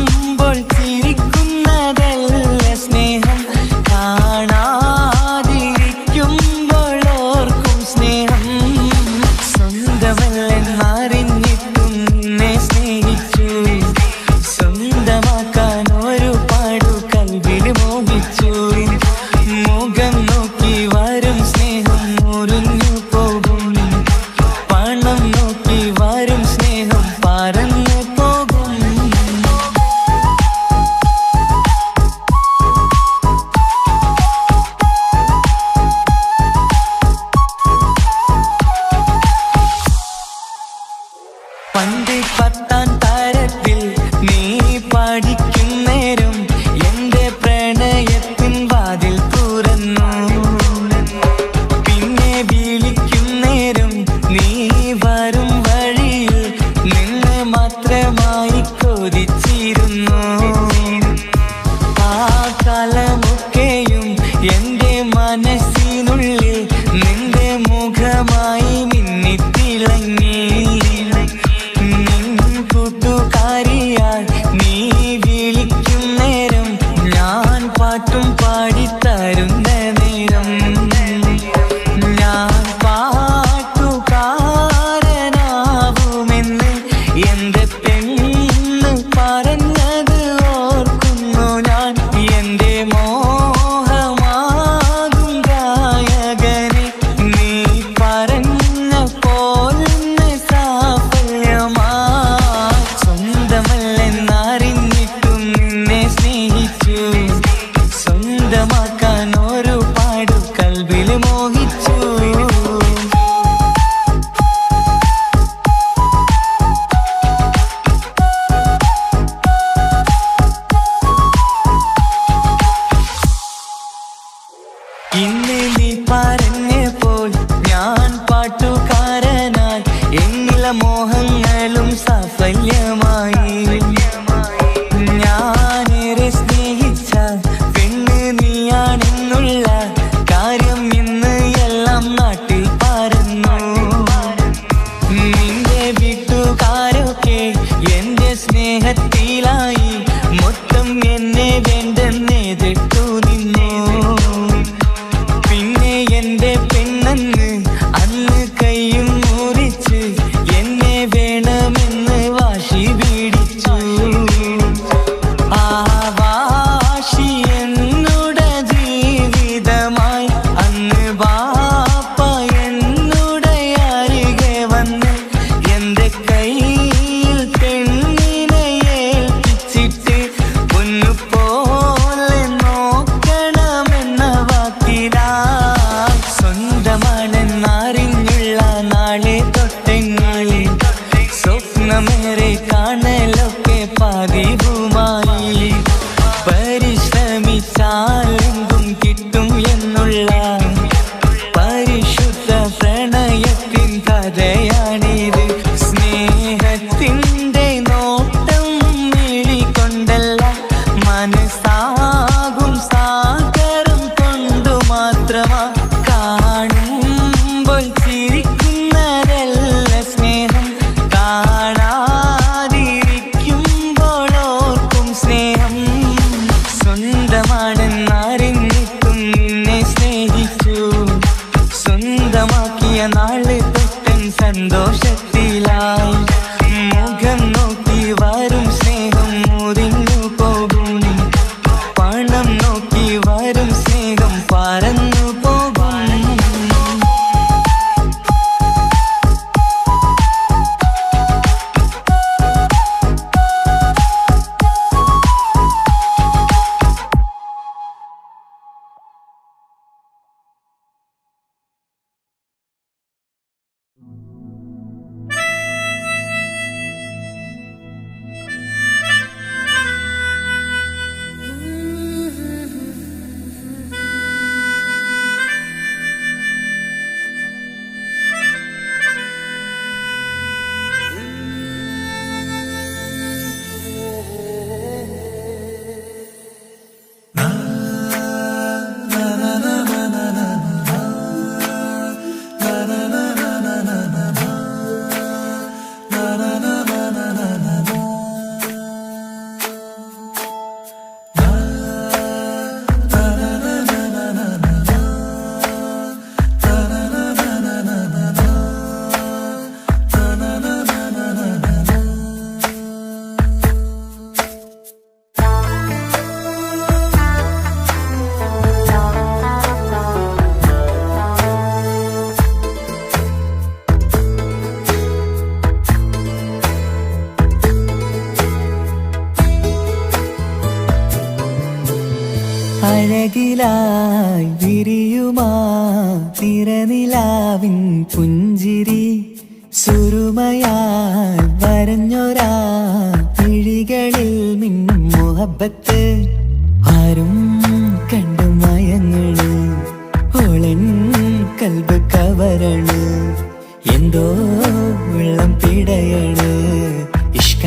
മാത്രമായി കൊതിച്ചിരുന്നു. ആ കാലമൊക്കെയും എൻ്റെ മനസ്സിനുള്ളിൽ നിന്റെ മുഖമായി മിന്നിത്തിളങ്ങി. നിൻ കൂട്ടുകാരിയായി നീ വിളിക്കും നേരം ഞാൻ പാട്ടും പാടിത്തരുന്ന നേരം ഞാൻ പാട്ടുകാരനാവുമെന്ന് എൻ്റെ പെണ്ണ് പറഞ്ഞത് ഓർക്കുന്നു ഞാൻ. എൻ്റെ മോഹമാകും ഗായകനെ നീ പറഞ്ഞ പോലൊന്ന് സാഫല്യമാ. സ്വന്തമല്ലെന്നറിഞ്ഞിട്ടും നിന്നെ സ്നേഹിച്ചു. സ്വന്തമാക്കാൻ ഒരുപാട് കൽബിൽ മോഹിച്ചു. ഇന്ന് നീ പറഞ്ഞപ്പോൾ ഞാൻ പാട്ടുകാരനായി. എന്നിലെ മോഹങ്ങളും സാഫല്യമായി. ഞാനേറെ സ്നേഹിച്ച പെണ്ണ് നീയാണെന്നുള്ള കാര്യം ഇന്ന് എല്ലാം നാട്ടിൽ പരന്നു. നിന്റെ വീട്ടുകാരൊക്കെ എൻ്റെ സ്നേഹത്തിലായി. മൊത്തം എന്നെ വേണ്ടെന്നെതിർത്തു നിന്നു. പിന്നെ എൻ്റെ പെണ്ണെന്ന് അന്ന് കൈയും മുറിച്ച് എന്നെ വേണമെന്ന് വാശി പിടിച്ചു. ആ വാശി എന്നുടെ ജീവിതമായി. അന്ന് ബാപ്പ എന്നുടെ അരികെ വന്ന് എൻ്റെ കയ്യിൽ പെണ്ണിനെ ഏൽപ്പിച്ചിട്ട് പൊന്നുപോലെ നോക്കണമെന്ന വാക്കിലാ. സ്വന്തമാണെന്നറിഞ്ഞുള്ള നാളെ തൊട്ടെങ്ങളിൽ സ്വപ്നമേറെ കാണലൊക്കെ പതിവുമായി. പരിശ്രമിച്ചാലെങ്കും കിട്ടും എന്നുള്ള പരിശുദ്ധ പ്രണയത്തിൻ കഥയാണിത്. സ്നേഹത്തിൻ്റെ നോട്ടം മിഴികൊണ്ടല്ല, മനസ്സാകും സാഗരം കൊണ്ടു മാത്രമാ. കാണുമ്പോൾ ചിരിക്കുന്നതല്ല സ്നേഹം, കാണാതിരിക്കുമ്പോൾ ഓർക്കും സ്നേഹം. സ്വന്തമാണെന്നറിഞ്ഞിട്ടും നിന്നെ സ്നേഹിച്ചു. സ്വന്തമാക്കിയ നാള് തൊട്ടൻ സന്തോഷത്തിലായി. മുഖം നോക്കി വരും സ്നേഹം മുറിഞ്ഞു പോകും. പണം നോക്കി വരും സ്നേഹം പറന്നു പോകും. അഴകിലായി വിരിയുമാ തിരനിലാവിൻ പുഞ്ചിരി സുരുമയായി വരഞ്ഞൊരാ വിഴികളിൽ മിന്നും മുഹബത്ത് ആരും കണ്ടു മയങ്ങണ് ഓളൻ കൽബ് കവരണ് എന്തോ വെള്ളം പിടയണ് ഇഷ്ക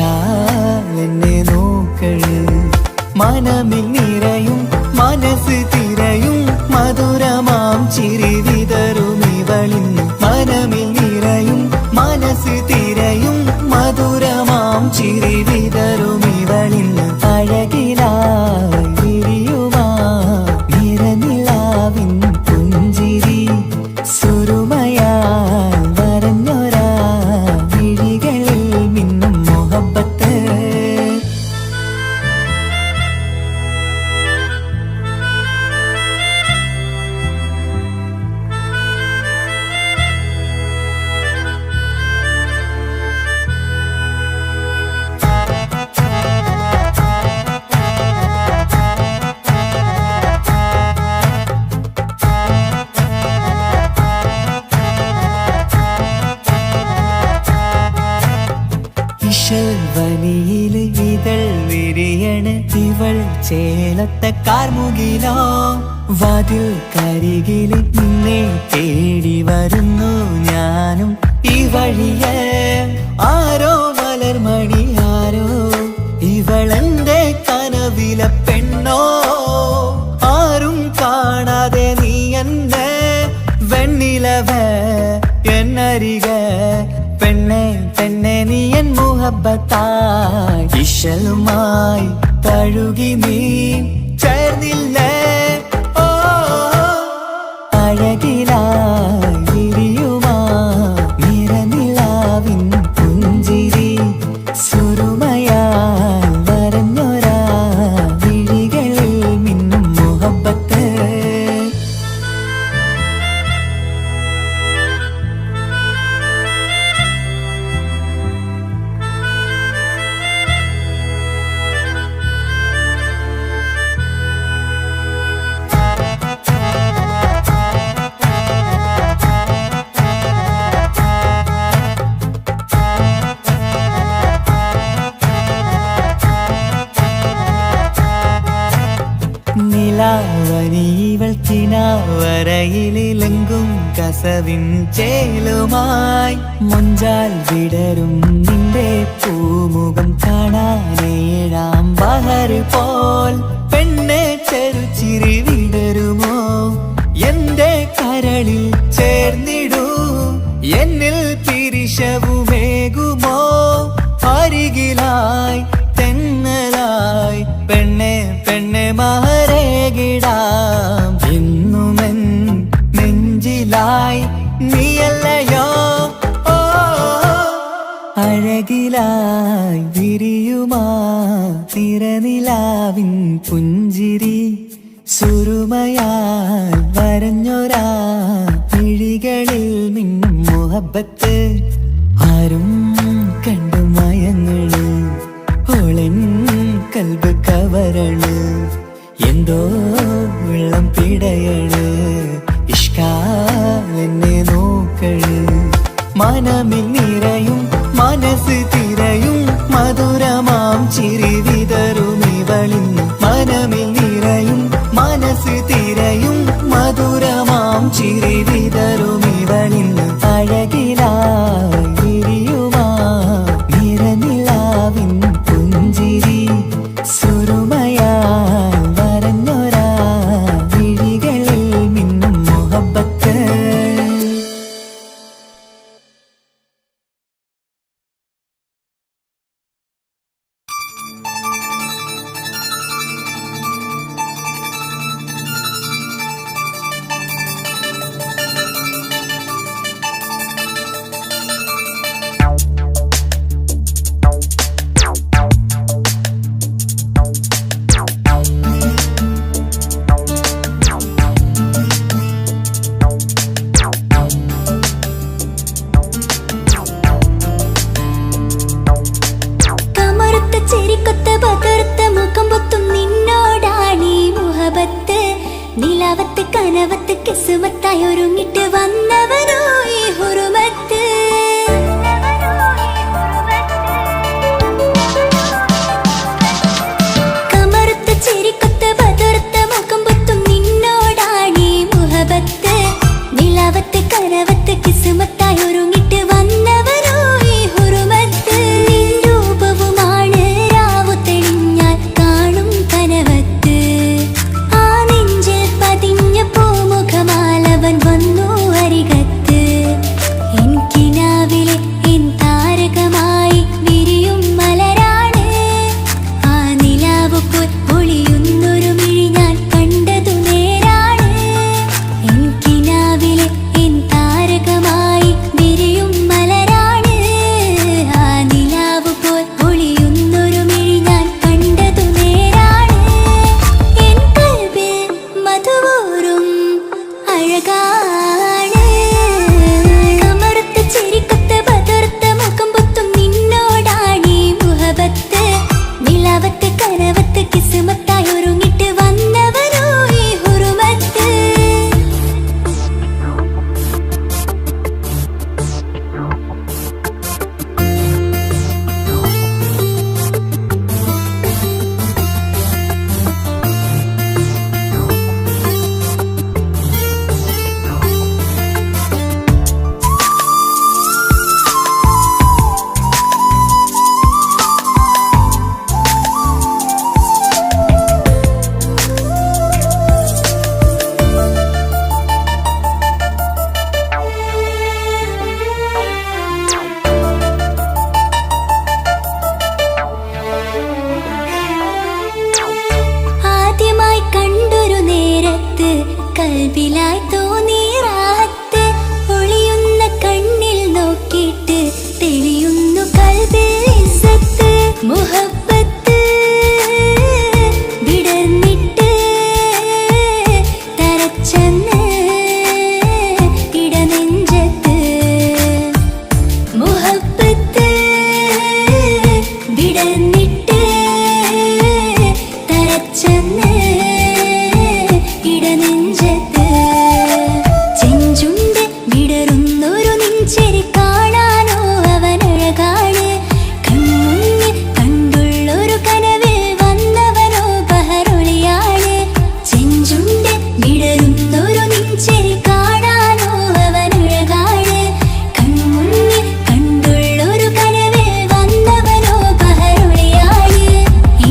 മനമിൽ നിറയും മനസ്സ് തിരയും മധുരമാം ചിരി വിതറും ഇവളിന്ന് മനമിൽ നിറയും മനസ്സ് തിരയും മധുരമാം ചിരി വിതറും ഇവളിന്ന് അഴകിലായി വിരിയുമാ നിറനിലാവിൻ പുഞ്ചിരി സുറുമയാൽ വരഞ്ഞൊരാ വിഴികളിൽ മിന്നും മുഹബത്ത് വനിയില് ഇതൾ വിരിയണ് ഇവൾ ചേലത്തെ കാർമുകിലോ വാതിൽ കരികില് നിന്നെ തേടി വരുന്നു ഞാനും ഈ വഴിയെ ആരോ മലർമണി ആരോ ഇവളെന്റെ കനവിലെ പെണ്ണോ ആരും കാണാതെ നീ എന്നെ വെണ്ണിലവ എന്നരിക പെണ്ണെ പെണ്ണെ നീ എൻ മുഹബത്തായി ഇശലുമായി തഴുകി നീ ചേർന്നില്ലേ ഓ അഴകിലായി വിരിയുമാ നിറനിലാവിൻ പുഞ്ചിരി സുറുമയാൽ വരഞ്ഞൊരാ വിഴികളിൽ മിന്നും മുഹബത്ത് നിലാവനിവൾ കിനാവരയിലെങ്കും കസവിൻ ചേലുമായി മുഞ്ചാൽ വിടരും നിന്റെ പൂമുഖം കാണാനേഴാം ബഹർ പോൽ പെണ്ണെ ചെറുചിരി വിടരുമോ എന്റെ കരളിൽ ചേർന്നിടൂ എന്നിൽ പിരിശവുമേകുമോ അരികിലായി തെന്നലായി പെണ്ണെ പെണ്ണെ മഹരേകിടാം എന്നുമെൻ നെഞ്ചിലായി നീയല്ലയോ ഓ അഴകിലായി വിരിയുമാ തിരനിലാവിൻ പുഞ്ചിരി സുറുമയാൽ വരഞ്ഞൊരാ വിഴികളിൽ മിന്നും മുഹബത്ത് ആരും കണ്ടു മയങ്ങള് ഓളൻ കൽബ് കവരണ് എന്തോ വെള്ളം പിടയണ് ഇഷ്കാലെന്നെ നോക്കള് മനമിൽ നിറയും മനസ്സ് തിരയും മധുരമാം ചിരി വിതറും ഇവളിന്ന് മനമിൽ നിറയും മനസ്സ് തിരയും മധുരമാം ചിരി വിതറും ഇവളിന്ന് അഴകിലായി വിരിയുമാ നിറനിലാവിൻ പുഞ്ചിരി സുറുമയാൽ വരഞ്ഞൊരാ വിഴികളിൽ മിന്നും മുഹബത്ത് നിലാവത്ത് കനവത്ത് കിസുമത്തായി ഒരുങ്ങിട്ട് വന്നവനോ ഈ ഹുറുമത്ത് കമറുത്ത ചിരിക്കൊത്ത ബദുർത്ത മുഖം പൊത്തും നിന്നോടാണീ മുഹബത്ത് നിലാവത്ത് കനവത്ത് കിസുമത്തായി ഒരുങ്ങിട്ട് വന്നവനോ ഈ ഹുറുമത്ത് നിൻ രൂപവുമാണ് രാവു തെളിഞ്ഞാൽ കാണും കനവ് അടുത്ത് കൽബിലായി തോന്നി റാഹത്ത് ഒളിയുന്ന കണ്ണിൽ നോക്കിയിട്ട് തെളിയുന്നു കൽബിൽ ഇസ്സത്ത് മുഹബ്ബത്ത് വിടർന്നിട്ട് തരച്ചെന്ന് ഇടനെഞ്ചത്ത് മുഹബ്ബത്ത് വിടർന്നിട്ട് തരച്ചെന്ന് ഇടനെഞ്ചത്ത് ചെഞ്ചുണ്ട് വിടരുന്നൊരു നെഞ്ചരി കാണാനോ അവനഴകാണ് കൺമുന്നിൽ കണ്ടുള്ളൊരു കനവിൽ വന്നവനോ ബഹറൊളിയാണ് ചെഞ്ചുണ്ട് വിടരുന്നൊരു നെഞ്ചരി കാണാനോ അവനഴകാണ് കൺമുന്നിൽ കണ്ടുള്ളൊരു കനവിൽ വന്നവനോ ബഹറൊളിയാണ്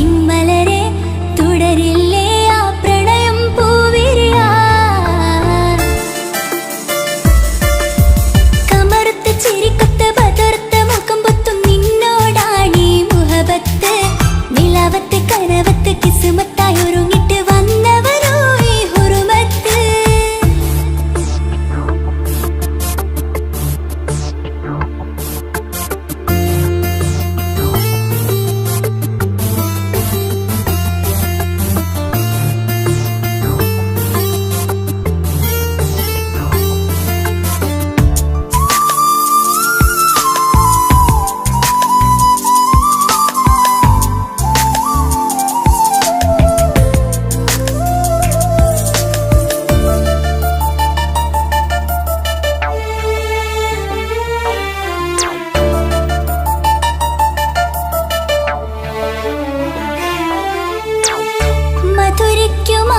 ഇൻമലരെ തുടരില്ലേ ആ പ്രണയം പൂവിരിയാ കമറുത്ത ചിരിക്കൊത്ത ബദർത്ത മുഖം പൊത്തും നിന്നോടാണീ മുഹബത്ത് നിലാവത്ത് കനവത്ത് കിസ്മത്തായി ഒരുങ്ങിട്ട് വന്നവരോ ഈ ഹുറുമത്ത്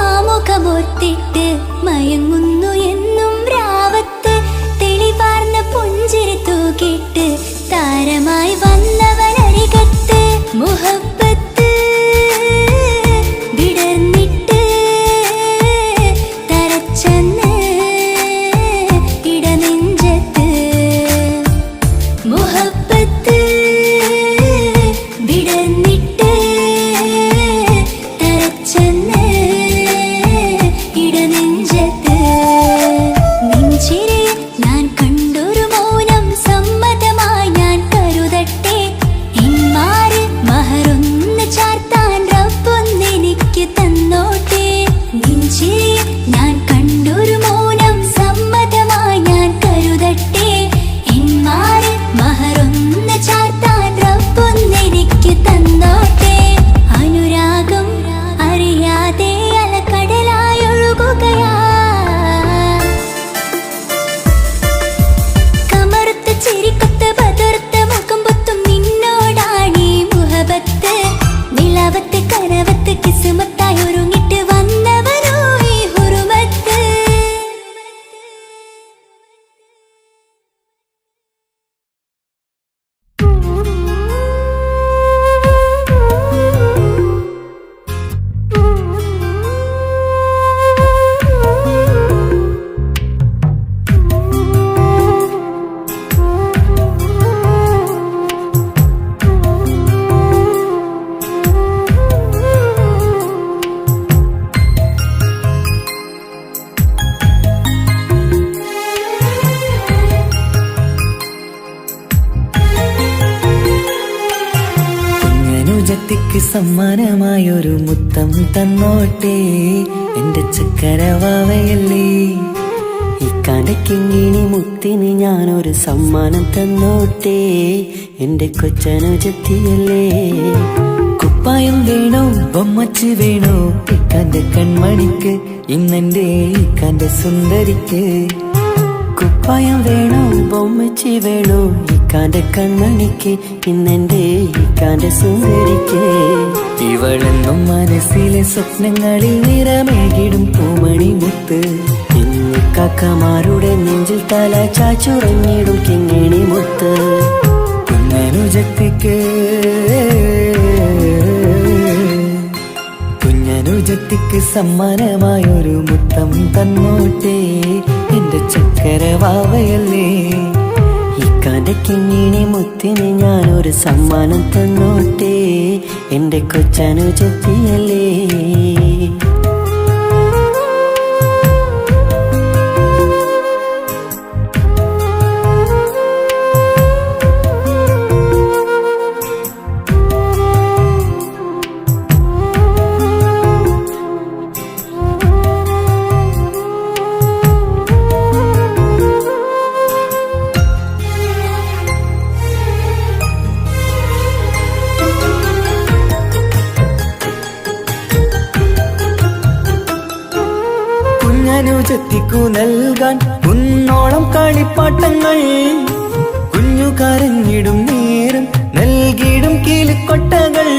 മധുരിക്കുമാമുഖമോർത്തിട്ട് മയങ്ങുന്നു എന്നും രാവത്ത് തെളിവാർന്ന പുഞ്ചിരി തൂക്കിട്ട് താരമായി വന്നവനരികത്ത് മുഹബ്ബത്ത് വിടർന്നിട്ട് തരച്ചെന്ന് ഇടനെഞ്ചത്ത് മുഹബ്ബത്ത് വിടർന്നിട്ട് തരച്ചെന്ന് ഇടനെഞ്ചത്ത് നെഞ്ചിരെ ഞാൻ കണ്ടൊരു മൗനം സമ്മതമായി ഞാൻ കരുതട്ടെ ഇന്മാര് മഹറൊന്ന് ചാർത്താൻ റബ്ബൊന്നെനിക്ക് തന്നോട്ടെ നെഞ്ചിരെ ഞാൻ കണ്ടൊരു മൗനം സമ്മതമായി ഞാൻ കരുതട്ടെ ഇന്മാര് മഹറൊന്ന് ചാർത്താൻ റബ്ബൊന്നെനിക്ക് തന്നോട്ടെ അനുരാഗം അറിയാതെ അലകടലായൊഴുകുകയാ കമറുത്ത ചിരിക്കൊത്ത ബദർത്ത മുഖം പൊത്തും നിന്നോടാണീ മുഹബത്ത് നിലാവത്ത് കനവത്ത് കിസ്മത്തായി ഒരുങ്ങിട്ട് വന്നവരോ ഈ ഹുറുമത്ത് കുഞ്ഞനുജത്തിക്ക് സമ്മാനമായൊരു മുത്തം തന്നോട്ടെ എന്റെ ചക്കരവാവയല്ലേ ഇക്കാണ്ടക്കിങ്ങിണി മുത്തിന് ഞാനൊരു സമ്മാനം തന്നോട്ടെ എന്റെ കൊച്ചനുജത്തിയല്ലേ കുപ്പായം വേണോ ബൊമ്മച്ച് വേണോ ഇക്കാന്റെ കൺമണിക്ക് ഇന്നെന്റെ ഇക്കാന്റെ സുന്ദരിക്ക് കുപ്പായം വേണോ ബൊമ്മച്ചി വേണോ ഇക്കാന്റെ കൺമണിക്ക് ഇന്നെന്റെ ഇക്കാന്റെ സുന്ദരിക്ക് ഇവളെന്നും മനസ്സിലെ സ്വപ്നങ്ങളിൽ നിറമേകിടും പൂമണി മുത്ത് കാക്കമാരുടെ നെഞ്ചിൽ തല ചാച്ചുറങ്ങിടും കിങ്ങിണി മുത്ത് കുഞ്ഞനുജത്തിക്ക് കുഞ്ഞനുജത്തിക്ക് സമ്മാനമായൊരു മുത്തം തന്നോട്ടെ എന്റെ ചക്കരവാവയല്ലേ ഇക്കാന്റെ കിങ്ങിണി മുത്തിന് ഞാനൊരു സമ്മാനം തന്നോട്ടെ എന്റെ കൊച്ചനുജത്തിയല്ലേ കുഞ്ഞനുജത്തിക്കു നൽകാൻ കുന്നോളം കളിപ്പാട്ടങ്ങൾ. കുഞ്ഞു കരഞ്ഞിടും നേരം നൽകിയിടും കീലിക്കൊട്ടകൾ.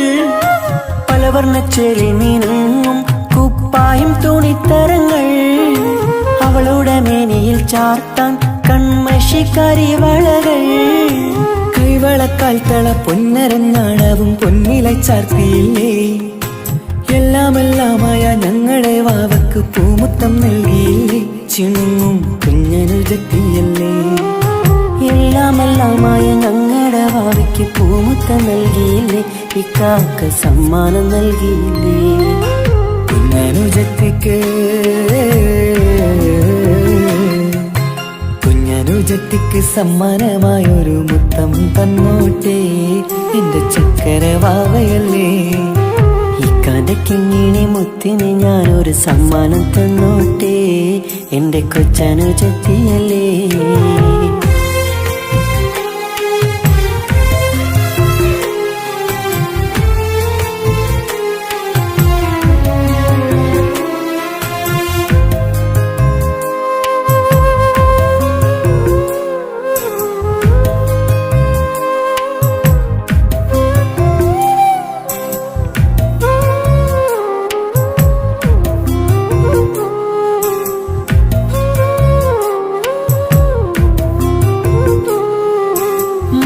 പലവർണ്ണച്ചേരി നീങ്ങും കുപ്പായും തുണിത്തരങ്ങൾ. അവളുടെ മേനിയിൽ ചാർത്താൻ കൺമഷി കരിവളകൾ. കൈവളക്കാൽ തള പൊന്നരഞ്ഞാണവും പൊന്നില ചാർത്തിയില്ലേ. എല്ലാമെല്ലാമായ ഞങ്ങളുടെ വാവക്ക് പൂമുത്തം നൽകിയില്ലേ. ചിണുങ്ങും കുഞ്ഞനുജത്തിയല്ലേ. എല്ലാമെല്ലാമായ ഞങ്ങളുടെ വാവയ്ക്ക് പൂമുത്തം നൽകിയില്ലേ. ഇക്കാക്ക സമ്മാനം നൽകിയില്ലേ. കുഞ്ഞനുജത്തിക്ക് കുഞ്ഞനുജത്തിക്ക് സമ്മാനമായൊരു മുത്തം തന്നോട്ടെ. എന്റെ ചക്കര വാവയല്ലേ. ഇക്കാന്റെ കിങ്ങിണി മുത്തിന് ഞാനൊരു സമ്മാനം തന്നോട്ടെ. എന്റെ കൊച്ചനുജത്തിയല്ലേ.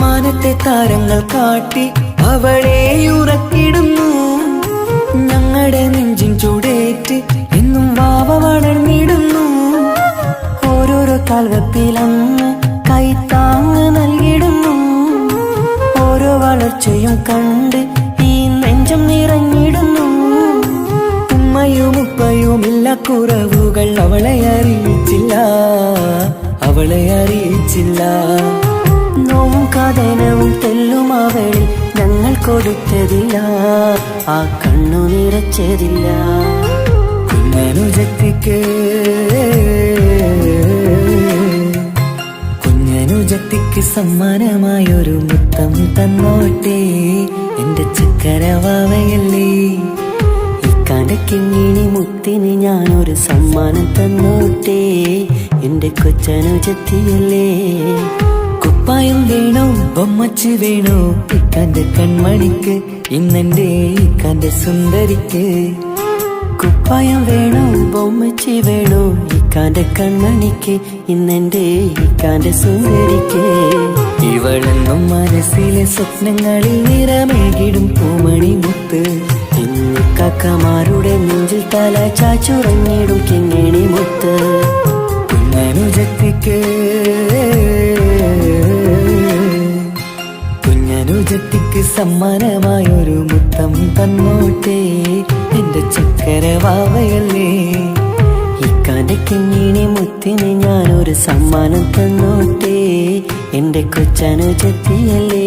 മാനത്തെ താരങ്ങൾ കാട്ടി അവളെ ഉറക്കിടുന്നു. ഞങ്ങളുടെ നെഞ്ചിൻ ചൂടേറ്റ് എന്നും വാവ വളർന്നിടുന്നു. ഓരോരോ കാൽവെപ്പിലന്ന് കൈത്താങ്ങ് നൽകിടുന്നു. ഓരോ വളർച്ചയും കണ്ട് ഈ നെഞ്ചം നിറഞ്ഞിടുന്നു. ഉമ്മയും ഉപ്പയുമില്ല കുറവുകൾ അവളെ അറിയിച്ചില്ല. അവളെ അറിയിച്ചില്ല. നോവും കഥനവും തെല്ലും അവളിൽ ഞങ്ങൾ കൊടുത്തതില്ല. ആ കണ്ണു നിറച്ചതില്ല. കുഞ്ഞനുജത്തിക്ക് കുഞ്ഞനുജത്തിക്ക് സമ്മാനമായൊരു മുത്തം തന്നോട്ടെ. എന്റെ ചക്കര വാവയല്ലേ. ഇക്കാന്റെ കിങ്ങിണി മുത്തിന് ഞാനൊരു സമ്മാനം തന്നോട്ടെ. എന്റെ കൊച്ചനുജത്തിയല്ലേ. കുപ്പായം വേണോ ബൊമ്മച്ച് വേണോ ഇക്കാന്റെ കൺമണിക്ക്. ഇന്നെന്റെ ഇക്കാന്റെ സുന്ദരിക്ക്. കുപ്പായം വേണോ ബൊമ്മച്ച് വേണോ ഇക്കാന്റെ കൺമണിക്ക്. ഇന്നെന്റെ ഇക്കാന്റെ സുന്ദരിക്ക്. ഇവളെന്നും മനസ്സിലെ സ്വപ്നങ്ങളിൽ നിറമേകിടും പൂമണി മുത്ത്. ഇന്ന് കാക്കമാരുടെ നെഞ്ചിൽ തല ചാച്ചുറങ്ങിടും കിങ്ങിണി മുത്ത്. കുഞ്ഞനുജത്തിക്ക് കുഞ്ഞനുജത്തിക്ക് സമ്മാനമായൊരു മുത്തം തന്നോട്ടെ. എന്റെ ചക്കര വാവയല്ലേ. ഇക്കാന്റെ കിങ്ങിണി മുത്തിന് ഞാനൊരു സമ്മാനം തന്നോട്ടെ. എന്റെ കൊച്ചനുജത്തിയല്ലേ.